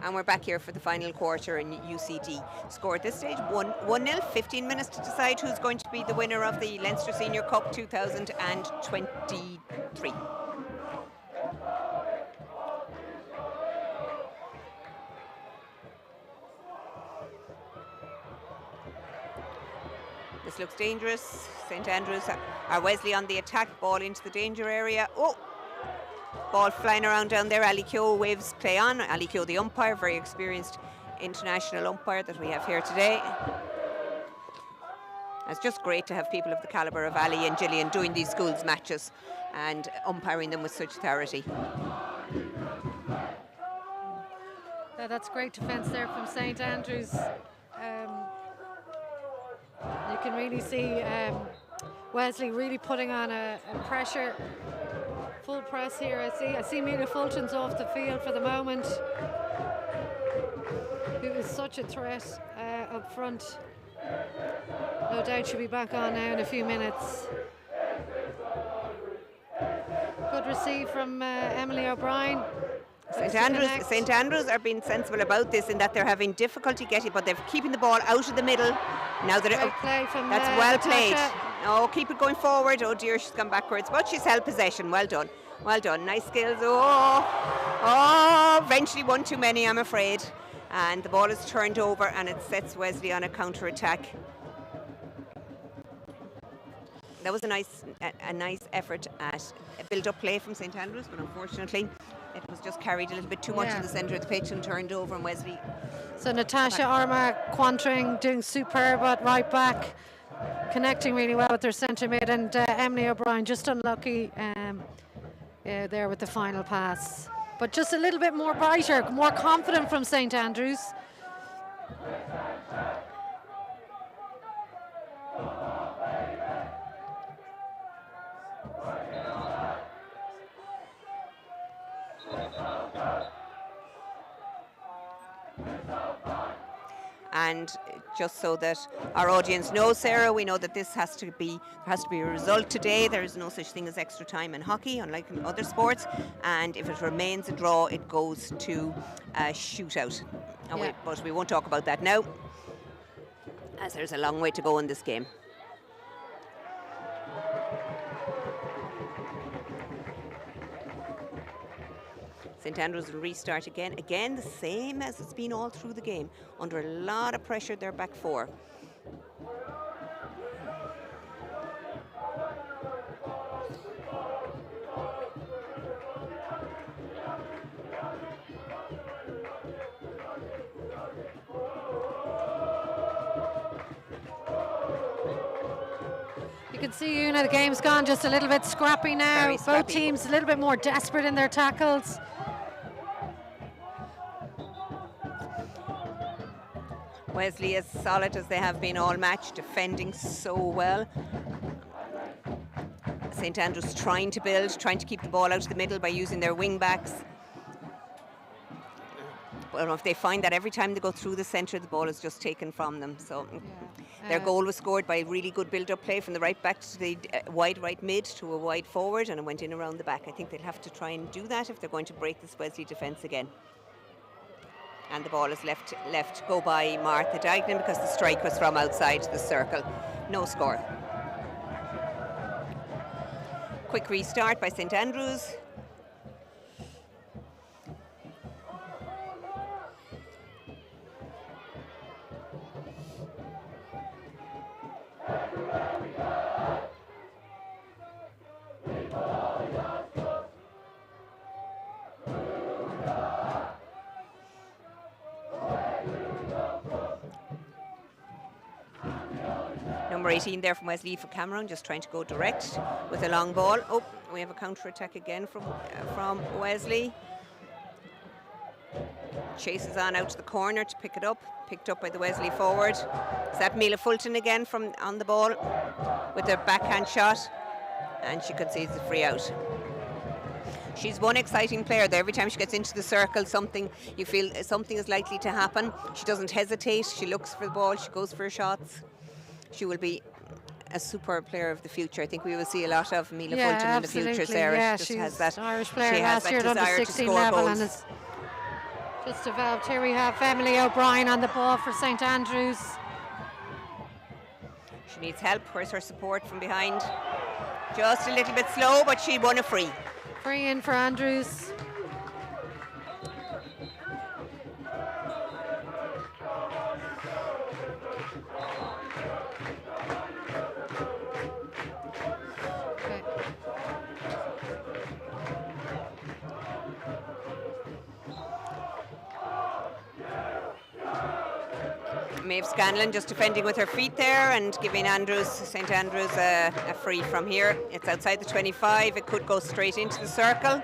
And we're back here for the final quarter, and UCD score at this stage 1-0, 15 minutes to decide who's going to be the winner of the Leinster Senior Cup 2023. This looks dangerous. St Andrews are Wesley on the attack, ball into the danger area. Oh! Ball flying around down there. Ali Keogh waves play on. Ali Keogh, the umpire, very experienced international umpire that we have here today. It's just great to have people of the calibre of Ali and Gillian doing these schools matches and umpiring them with such authority. That's great defence there from St Andrews. You can really see Wesley really putting on a pressure. Full press here. I see Mila Fulton's off the field for the moment, who is such a threat up front. No doubt she'll be back on now in a few minutes. Good receive from Emily O'Brien. St Andrews are being sensible about this in that they're having difficulty getting, but they're keeping the ball out of the middle. Now that Great play from that's well Natasha. played. Oh, keep it going forward. Oh dear, she's gone backwards, but she's held possession. Well done. Well done, nice skills. Eventually one too many, I'm afraid. And the ball is turned over and it sets Wesley on a counter-attack. That was a nice effort at a build-up play from St Andrews, but unfortunately it was just carried a little bit too much in the centre of the pitch and turned over, and Wesley. So Natasha Arma Quantering doing superb at right back, connecting really well with their centre mid, and Emily O'Brien just unlucky there with the final pass. But just a little bit more brighter, more confident from St Andrews. And just so that our audience knows, Sarah, we know that there has to be a result today. There is no such thing as extra time in hockey, unlike in other sports. And if it remains a draw, it goes to a shootout. But we won't talk about that now, as there's a long way to go in this game. St Andrews will restart again. Again, the same as it's been all through the game. Under a lot of pressure, their back four. You can see, the game's gone just a little bit scrappy now. Very scrappy. Both teams a little bit more desperate in their tackles. Wesley as solid as they have been all match, defending so well. St Andrews trying to build, trying to keep the ball out of the middle by using their wing backs. Well, if they find that every time they go through the centre, the ball is just taken from them. So their goal was scored by a really good build-up play from the right back to the wide right mid to a wide forward, and it went in around the back. I think they'll have to try and do that if they're going to break this Wesley defence again. And the ball is left go by Martha Dignan because the strike was from outside the circle. No score. Quick restart by St Andrews. Number 18 there from Wesley for Cameron, just trying to go direct with a long ball. Oh, we have a counter-attack again from Wesley. Chases on out to the corner to pick it up. Picked up by the Wesley forward. Is that Mila Fulton again from on the ball with a backhand shot? And she concedes the free out. She's one exciting player there. Every time she gets into the circle, you feel something is likely to happen. She doesn't hesitate. She looks for the ball. She goes for her shots. She will be a superb player of the future. I think we will see a lot of Mila Fulton in the future, Sarah. Yeah, she she's has that Irish player she has last year at under 16 level goals. and has just developed. Here we have Emily O'Brien on the ball for St Andrews. She needs help. Where's her support from behind? Just a little bit slow, but she won a free. Free in for Andrews. Maeve Scanlon just defending with her feet there and giving St Andrews a free from here. It's outside the 25. It could go straight into the circle.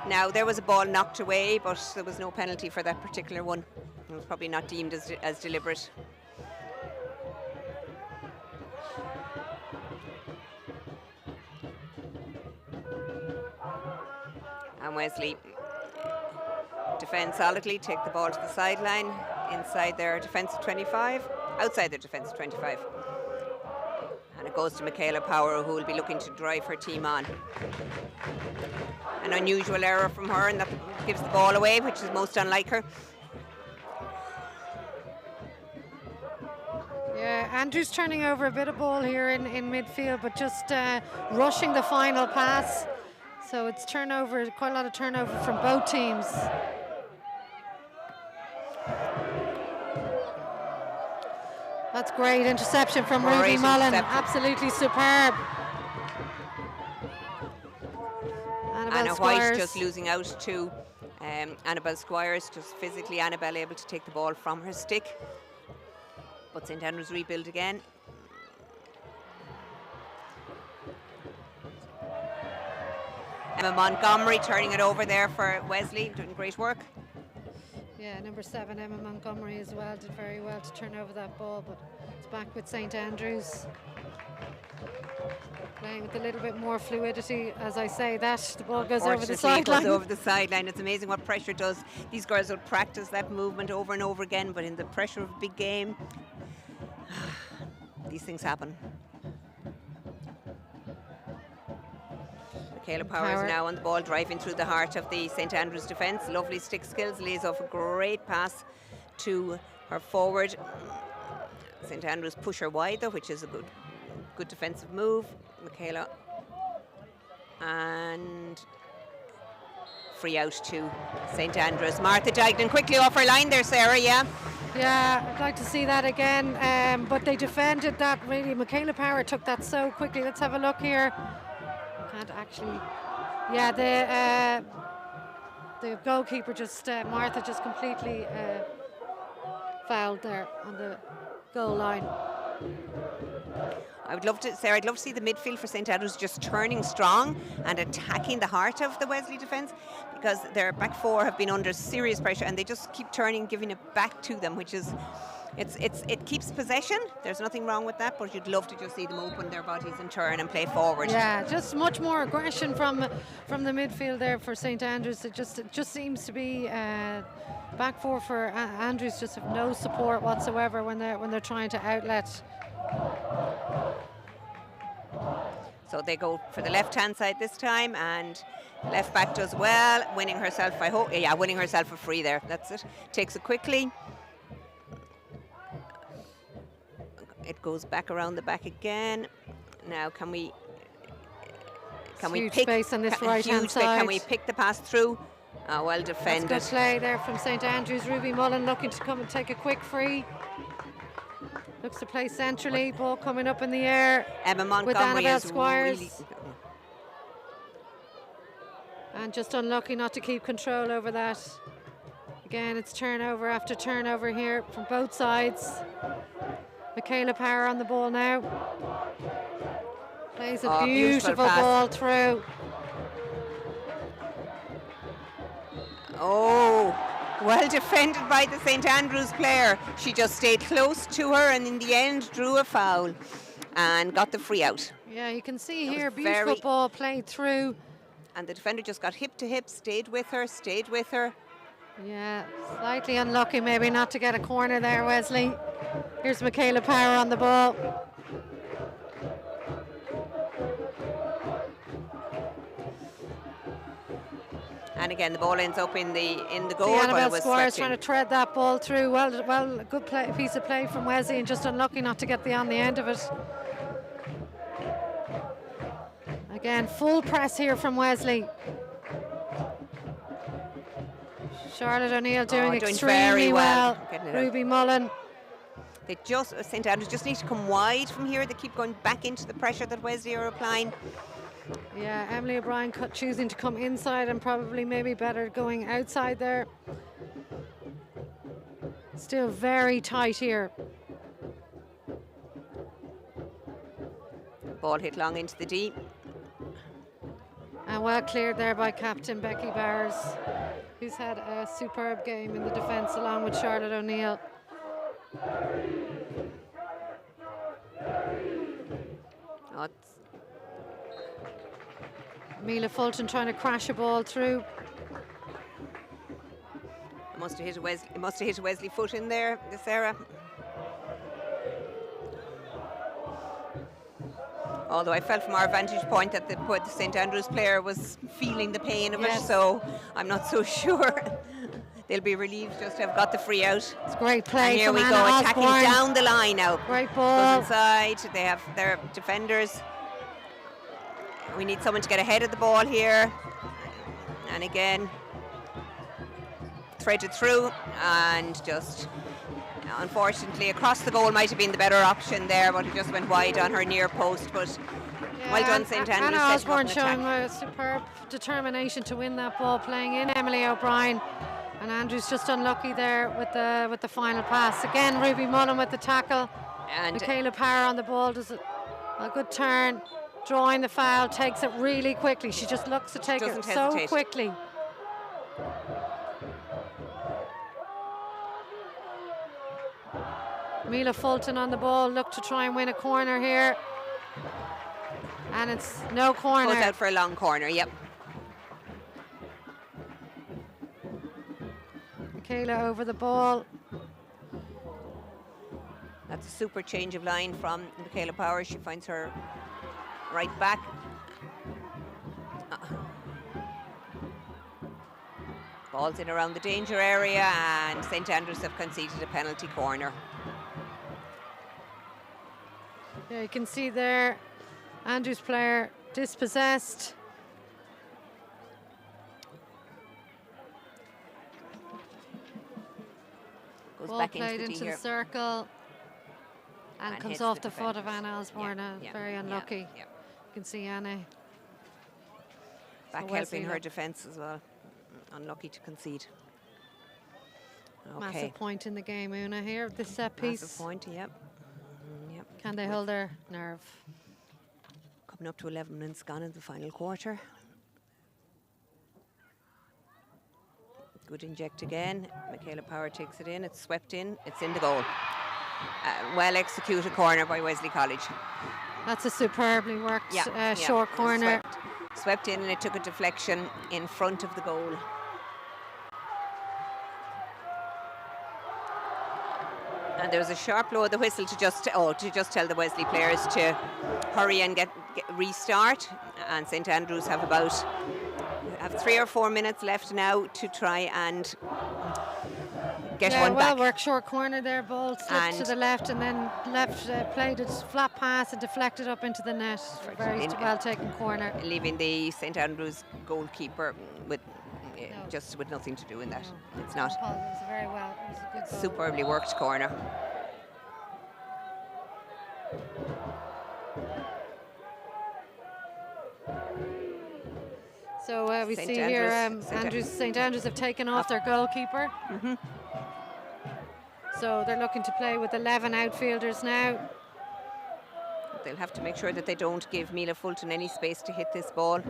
Now, there was a ball knocked away, but there was no penalty for that particular one. It was probably not deemed as deliberate. And Wesley defend solidly, take the ball to the sideline, inside their defensive 25, outside their defensive 25. And it goes to Michaela Power, who will be looking to drive her team on. An unusual error from her, and that gives the ball away, which is most unlike her. Yeah, Andrews turning over a bit of ball here in midfield, but just rushing the final pass. So it's turnover, quite a lot of turnover from both teams. That's great interception from Ruby Mullen. Absolutely superb. Anna White just losing out to Annabelle Squires, just physically Annabelle able to take the ball from her stick. But St Andrews rebuild again. Emma Montgomery turning it over there for Wesley, doing great work. Yeah, number 7, Emma Montgomery as well, did very well to turn over that ball, but it's back with St Andrews. Playing with a little bit more fluidity, as I say that. The ball goes over the sideline. It goes over the sideline. It's amazing what pressure does. These girls will practice that movement over and over again, but in the pressure of a big game, these things happen. Michaela Power is now on the ball, driving through the heart of the St Andrews defence. Lovely stick skills, lays off a great pass to her forward. St Andrews push her wide though, which is a good defensive move. Michaela, and free out to St Andrews. Martha Dignan quickly off her line there, Sarah, yeah? Yeah, I'd like to see that again, but they defended that really. Michaela Power took that so quickly. Let's have a look here. Can't actually, yeah, the goalkeeper just, Martha just completely fouled there on the goal line. I would love to, Sarah, I'd love to see the midfield for St Andrews just turning strong and attacking the heart of the Wesley defence, because their back four have been under serious pressure and they just keep turning, giving it back to them, which is, it keeps possession. There's nothing wrong with that, but you'd love to just see them open their bodies and turn and play forward. Yeah, just much more aggression from the midfield there for St Andrews. It just seems to be back four for Andrews just have no support whatsoever when they're trying to outlet. So they go for the left-hand side this time, and left back does well, winning herself, I hope, yeah, winning herself a free there. That's it. Takes it quickly. It goes back around the back again. Now can we huge pick space on this right-hand side? Can we pick the pass through? Well defended. That's good play there from St Andrews. Ruby Mullen looking to come and take a quick free. Looks to play centrally, ball coming up in the air. Emma Montgomery with Annabelle Squires. Really, and just unlucky not to keep control over that. Again, it's turnover after turnover here from both sides. Michaela Power on the ball now. Plays a beautiful ball through. Oh, well defended by the St Andrews player. She just stayed close to her and in the end drew a foul and got the free out. Yeah, you can see here, beautiful ball played through. And the defender just got hip to hip, stayed with her. Yeah, slightly unlucky maybe not to get a corner there, Wesley. Here's Michaela Power on the ball. And again, the ball ends up in the goal. Annabelle Squires trying to tread that ball through. Well, a good piece of play from Wesley, and just unlucky not to get on the end of it. Again, full press here from Wesley. Charlotte O'Neill doing extremely well. Ruby Mullen. St Andrews just need to come wide from here. They keep going back into the pressure that Wesley are applying. Yeah, Emily O'Brien choosing to come inside and probably maybe better going outside there. Still very tight here. Ball hit long into the D. And well cleared there by captain Becky Bowers, who's had a superb game in the defence along with Charlotte O'Neill. Mila Fulton trying to crash a ball through. It must have hit Wesley foot in there, Sarah. Although I felt from our vantage point that the St Andrews player was feeling the pain of it, so I'm not so sure. They'll be relieved just to have got the free out. It's great play. And here we Anna go, attacking Osborne. down the line now. Great ball. Goes inside. They have their defenders. We need someone to get ahead of the ball here. And again, threaded through, and just unfortunately across the goal might have been the better option there, but it just went wide on her near post. But well done, St Andrews. Anna Osborne showing a superb determination to win that ball, playing in Emily O'Brien, and Andrews just unlucky there with the final pass. Again, Ruby Mullen with the tackle, and Michaela Power on the ball does a good turn, drawing the foul, takes it really quickly. She just looks to take it so quickly. Mila Fulton on the ball, look to try and win a corner here. And it's no corner. Goes out for a long corner, yep. Michaela over the ball. That's a super change of line from Michaela Power. She finds her right back. Ball's in around the danger area, and St Andrews have conceded a penalty corner. Yeah, you can see there, Andrews player dispossessed. Goes Ball back played into the circle and comes off the foot of Anna Osborne. Very unlucky. You can see Anna back helping her defence as well. Unlucky to concede. Massive point in the game, Una, here, this set piece. Massive point, yep. Can they hold their nerve? Coming up to 11 minutes gone in the final quarter. Good inject again. Michaela Power takes it in. It's swept in. It's in the goal. Well executed corner by Wesley College. That's a superbly worked short corner. Swept in, and it took a deflection in front of the goal. And there was a sharp blow of the whistle to just tell the Wesley players to hurry and get restart. And St Andrews have 3 or 4 minutes left now to try and get one back. Well worked short corner there. Ball slipped to the left, and then played a flat pass and deflected up into the net. Very well taken corner, leaving the St Andrews goalkeeper with nothing to do in that. It's not. It was very well. It was a good goal. Superbly worked corner. So we see here St Andrews have taken off their goalkeeper. So they're looking to play with 11 outfielders now. They'll have to make sure that they don't give Mila Fulton any space to hit this ball.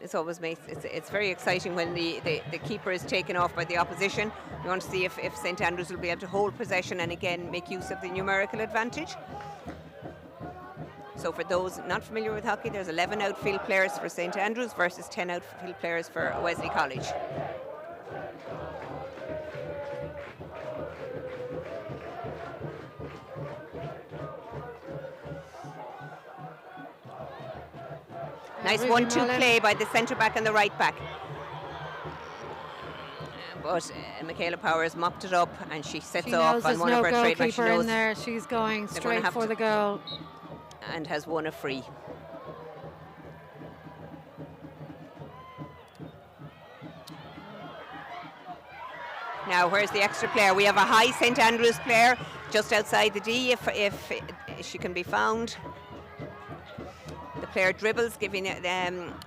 It's very exciting when the keeper is taken off by the opposition. We want to see if St Andrews will be able to hold possession and again make use of the numerical advantage. So for those not familiar with hockey, there's 11 outfield players for St Andrews versus 10 outfield players for Wesley College. Nice 1-2 play by the centre back and the right back. But Michaela Powers mopped it up, and she sets off on one of her trademarks. She knows in there. She's going straight for the goal. And has won a free. Now, where's the extra player? We have a high St Andrews player just outside the D if she can be found. The player dribbles, giving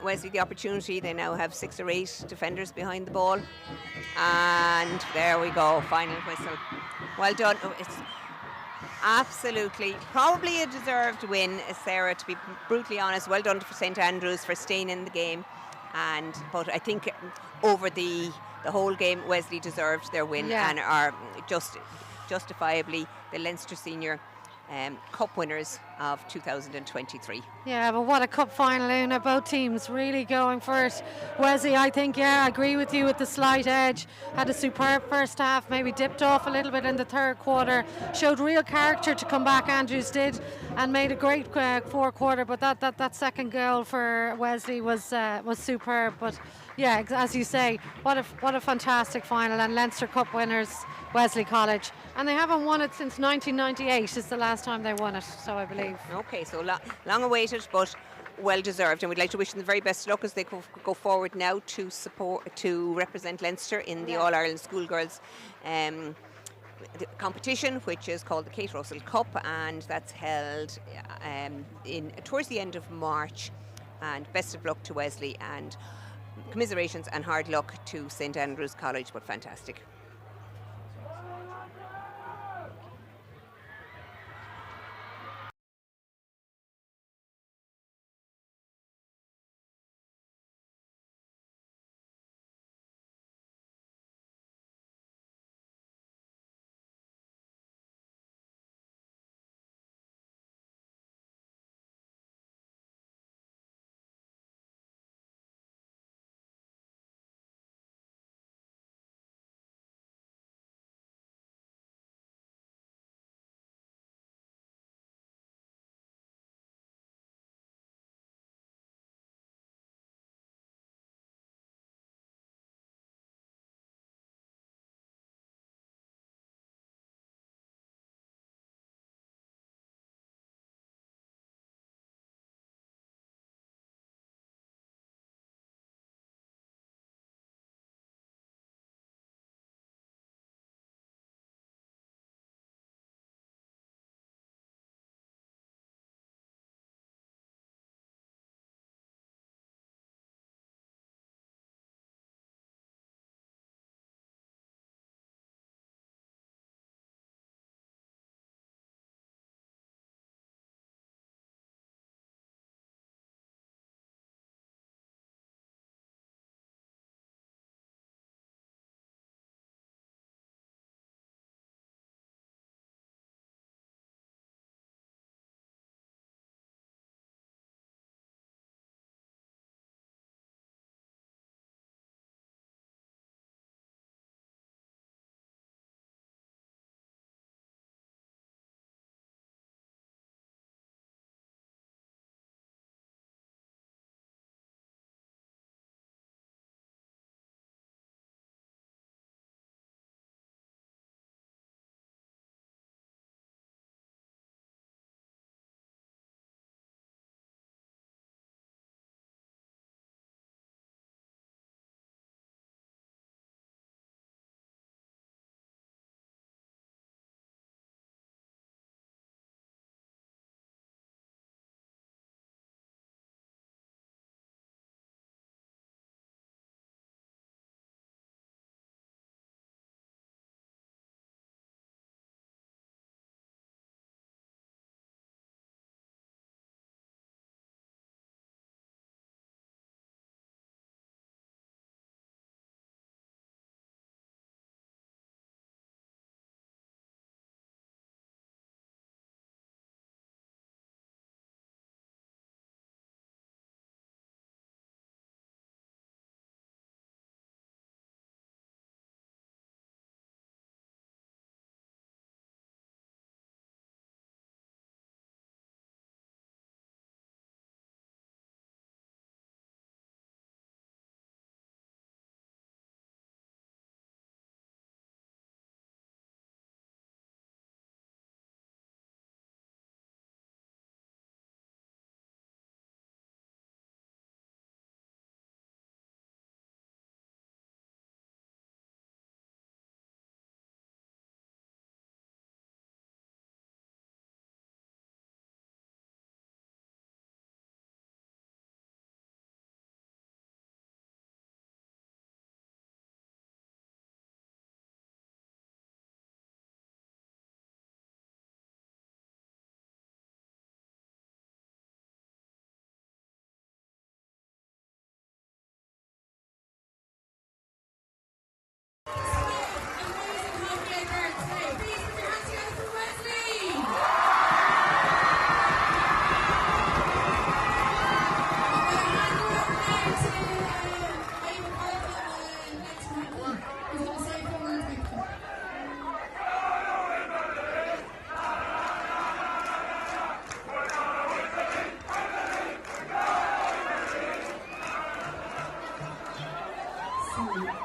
Wesley the opportunity. They now have 6 or 8 defenders behind the ball. And there we go, final whistle. Well done. It's absolutely, probably a deserved win, Sarah, to be brutally honest. Well done for St Andrews for staying in the game. But I think over the whole game, Wesley deserved their win and are justifiably the Leinster Senior Cup winners of 2023. Yeah, but what a cup final, Una. Both teams really going for it. Wesley, I think, I agree with you with the slight edge. Had a superb first half, maybe dipped off a little bit in the third quarter. Showed real character to come back, Andrews did, and made a great fourth quarter. But that second goal for Wesley was superb. But yeah, as you say, what a fantastic final, and Leinster Cup winners, Wesley College. And they haven't won it since 1998 is the last time they won it, so I believe. Okay, so long awaited, but well deserved, and we'd like to wish them the very best luck as they go forward now to represent Leinster in the All Ireland Schoolgirls the competition, which is called the Kate Russell Cup, and that's held towards the end of March. And best of luck to Wesley, and commiserations and hard luck to St Andrews College, but fantastic.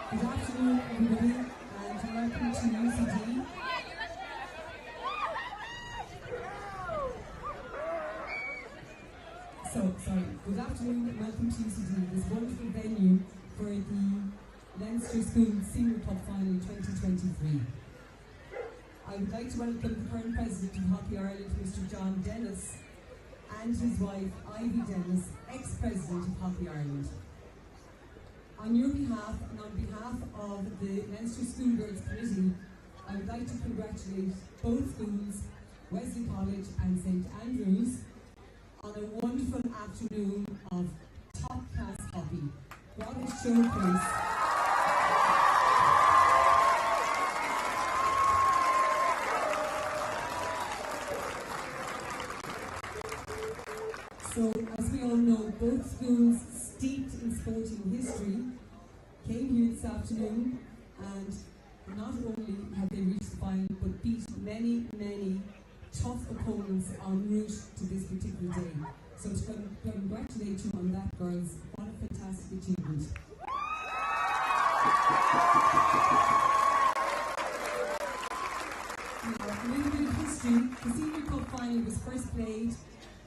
Good afternoon, everybody, and welcome to UCD. afternoon and welcome to UCD, this wonderful venue for the Leinster School Senior Cup Final 2023. I would like to welcome the current President of Hockey Ireland, Mr. John Dennis, and his wife, Ivy Dennis, ex-President of Hockey Ireland. On your behalf and on behalf of the Leinster Schoolgirls Committee, I would like to congratulate both schools, Wesley College and St Andrews, on a wonderful afternoon of top-class hockey. What a showcase! So, as we all know, both schools, steeped in sporting history, came here this afternoon and not only have they reached the final, but beat many, many tough opponents en route to this particular day. So to congratulate you on that, girls. What a fantastic achievement. Now, a little bit of history. The Senior Cup final was first played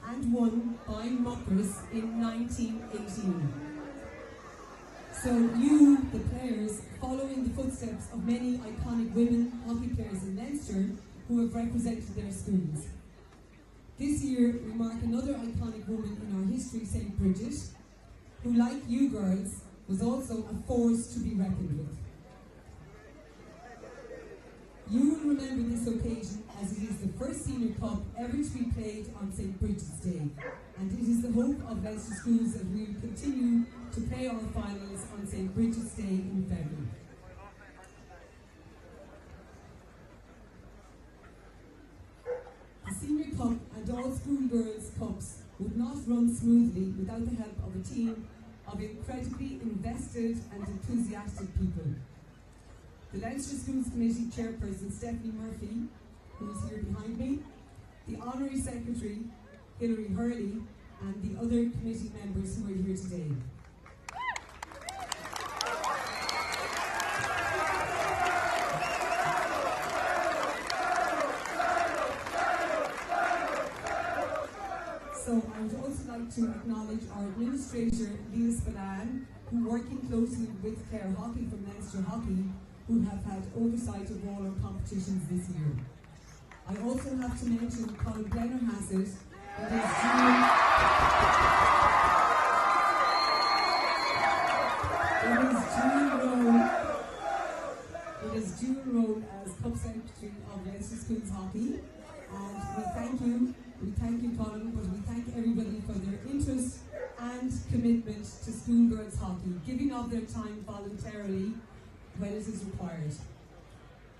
and won by Muckers in 1918. So you, the players, following the footsteps of many iconic women hockey players in Leinster who have represented their schools. This year we mark another iconic woman in our history, St. Bridget, who, like you girls, was also a force to be reckoned with. You will remember this occasion as it is the first Senior Cup ever to be played on St. Bridget's Day, and it is the hope of Leinster schools that we will continue to play our finals on St. Bridget's Day in February. The Senior Cup and all schoolgirls' cups would not run smoothly without the help of a team of incredibly invested and enthusiastic people. The Leinster Schools Committee Chairperson Stephanie Murphy, who is here behind me, the Honorary Secretary Hilary Hurley, and the other committee members who are here today. So I would also like to acknowledge our administrator, Leah Spillane, who working closely with Clare Hockey from Leinster Hockey, who have had oversight of all our competitions this year. I also have to mention Colin Blennerhassett, in his dual role as Cup Secretary of Leinster Schools Hockey, and we thank you Colin, but we thank everybody for their interest and commitment to schoolgirls hockey, giving of their time voluntarily when it is required.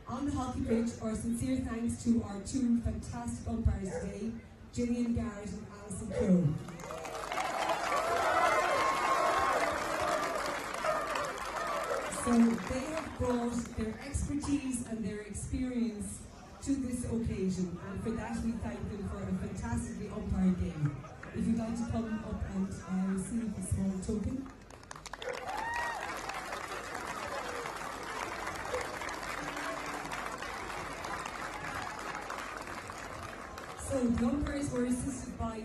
On the hockey pitch, our sincere thanks to our two fantastic umpires today, Gillian Garrett and Alison Crowe. So they have brought their expertise and their experience to this occasion, and for that we thank them for a fantastically umpired game. If you'd like to come up and receive a small token. So the umpires were assisted by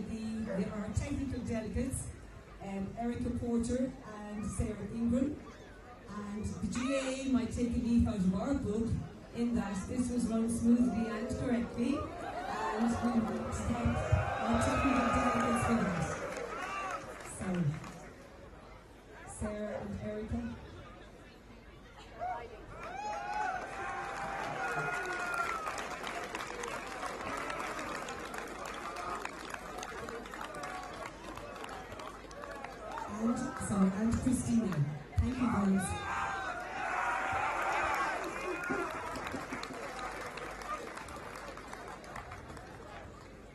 our technical delegates, Erica Porter and Sarah Ingram. And the GAA might take a leaf out of our book in that this was run smoothly and correctly, and we would thank our technical delegates for that. So, Sarah and Erica. And Christina. Thank you, girls.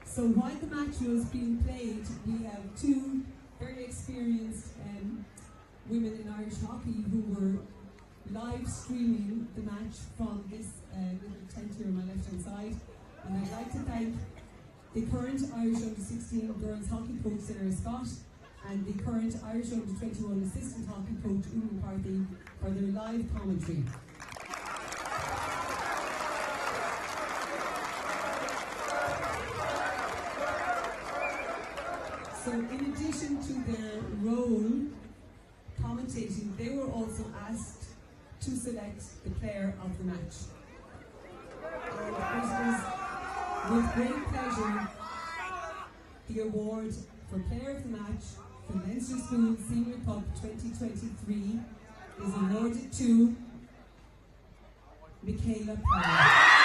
So while the match was being played, we have two very experienced women in Irish hockey who were live streaming the match from this little tent here on my left hand side. And I'd like to thank the current Irish Under-16 girls hockey coach Sarah Scott and the current Irish Under-21 assistant hockey coach Una McCarthy for their live commentary. So in addition to their role commentating, they were also asked to select the player of the match. And it was with great pleasure the award for player of the match for Leinster School Senior Cup 2023 is awarded to Michaela Powell.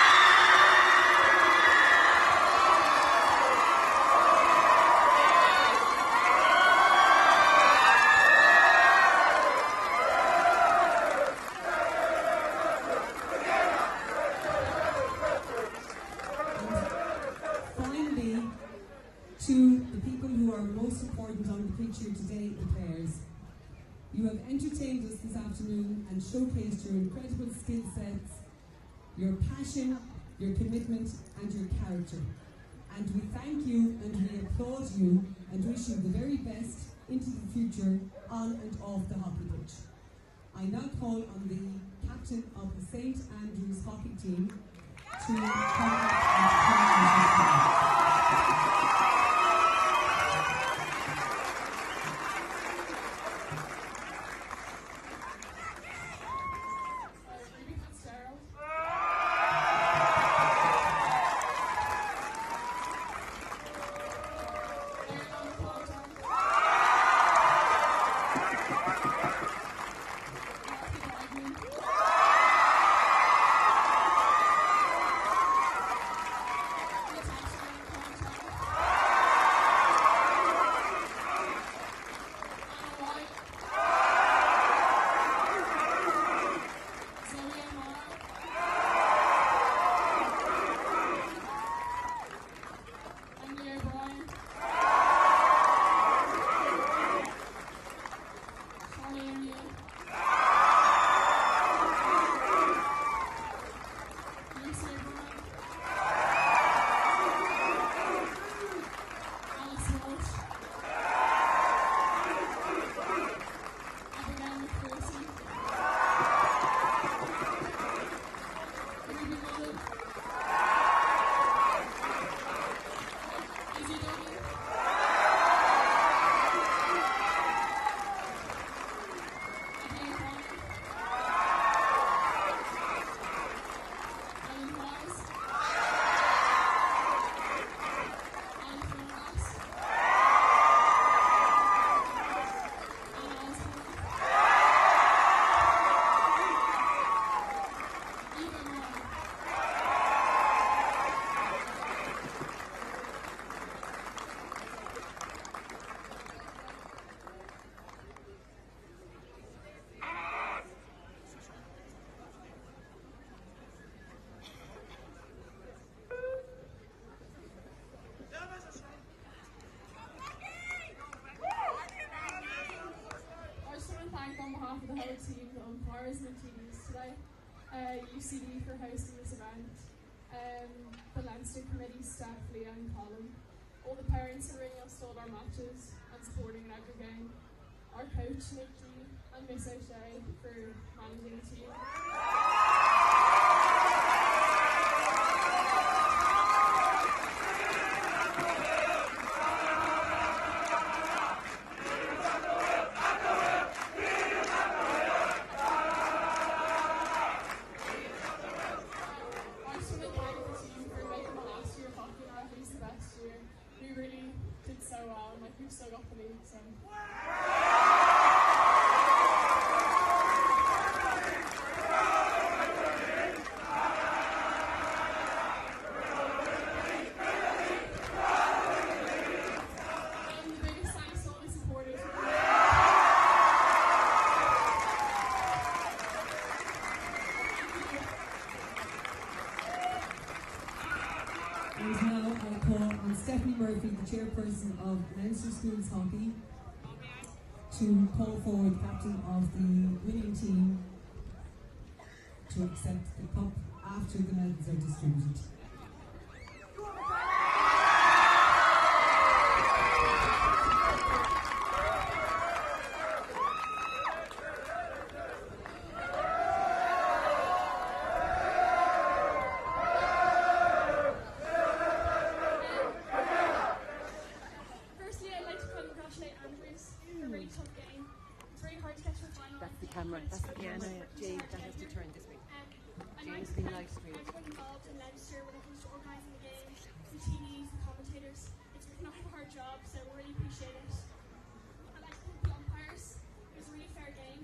To the people who are most important on the pitch here today, the players. You have entertained us this afternoon and showcased your incredible skill sets, your passion, your commitment and your character. And we thank you and we applaud you and wish you the very best into the future on and off the hockey pitch. I now call on the captain of the St. Andrews hockey team to come up and the whole team, the umpires and the TVs today, UCD for hosting this event, the Leinster Committee staff, Leah and Colin, all the parents who ringing us to all our matches and supporting in every game, our coach Nick G and Miss O'Shea for managing the team. We've still got the lead, so. And the biggest thanks to all the supporters. And now I call on Stephanie Murphy, the chairperson of Leinster Schools Hockey, to call forward the captain of the winning team to accept the cup after the medals are distributed. Firstly, I'd like to right. That's, yeah, no, yeah. Jay, that has to turn this way. Jay's been live streamed. Everyone involved in Leinster when it comes to organising the game, the TDs, the commentators. It's been a hard job, so we really appreciate it. I'd like to thank the umpires. It was a really fair game.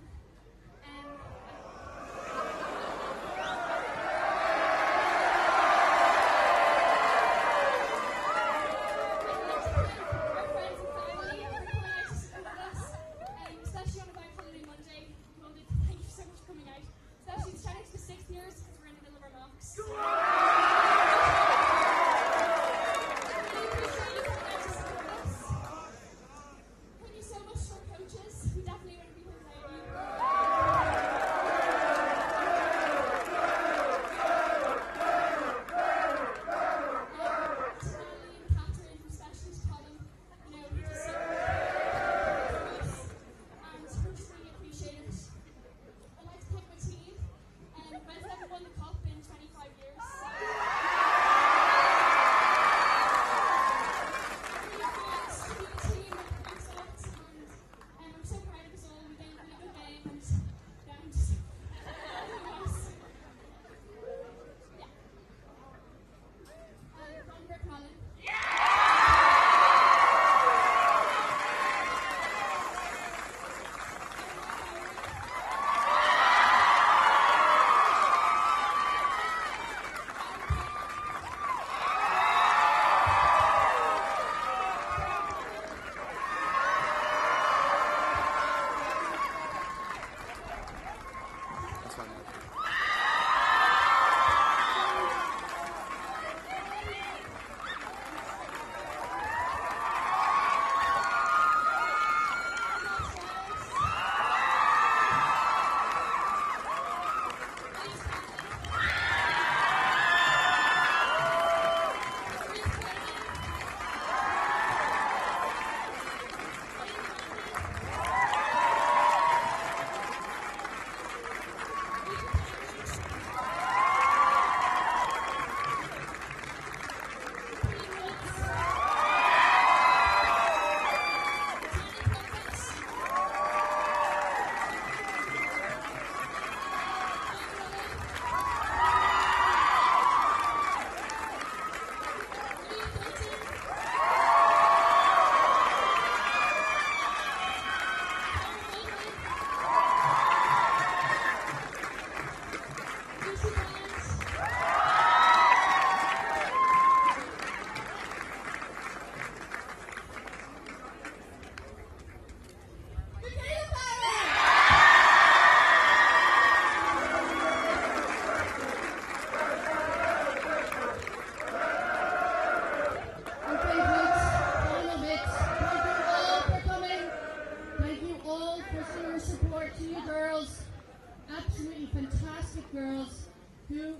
Absolutely fantastic girls who,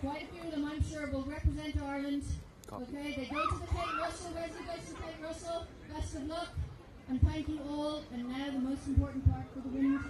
quite a few of them I'm sure, will represent Ireland. Okay, they go to the Kate Russell, Wesley goes to Kate Russell, best of luck, and thank you all. And now the most important part for the women.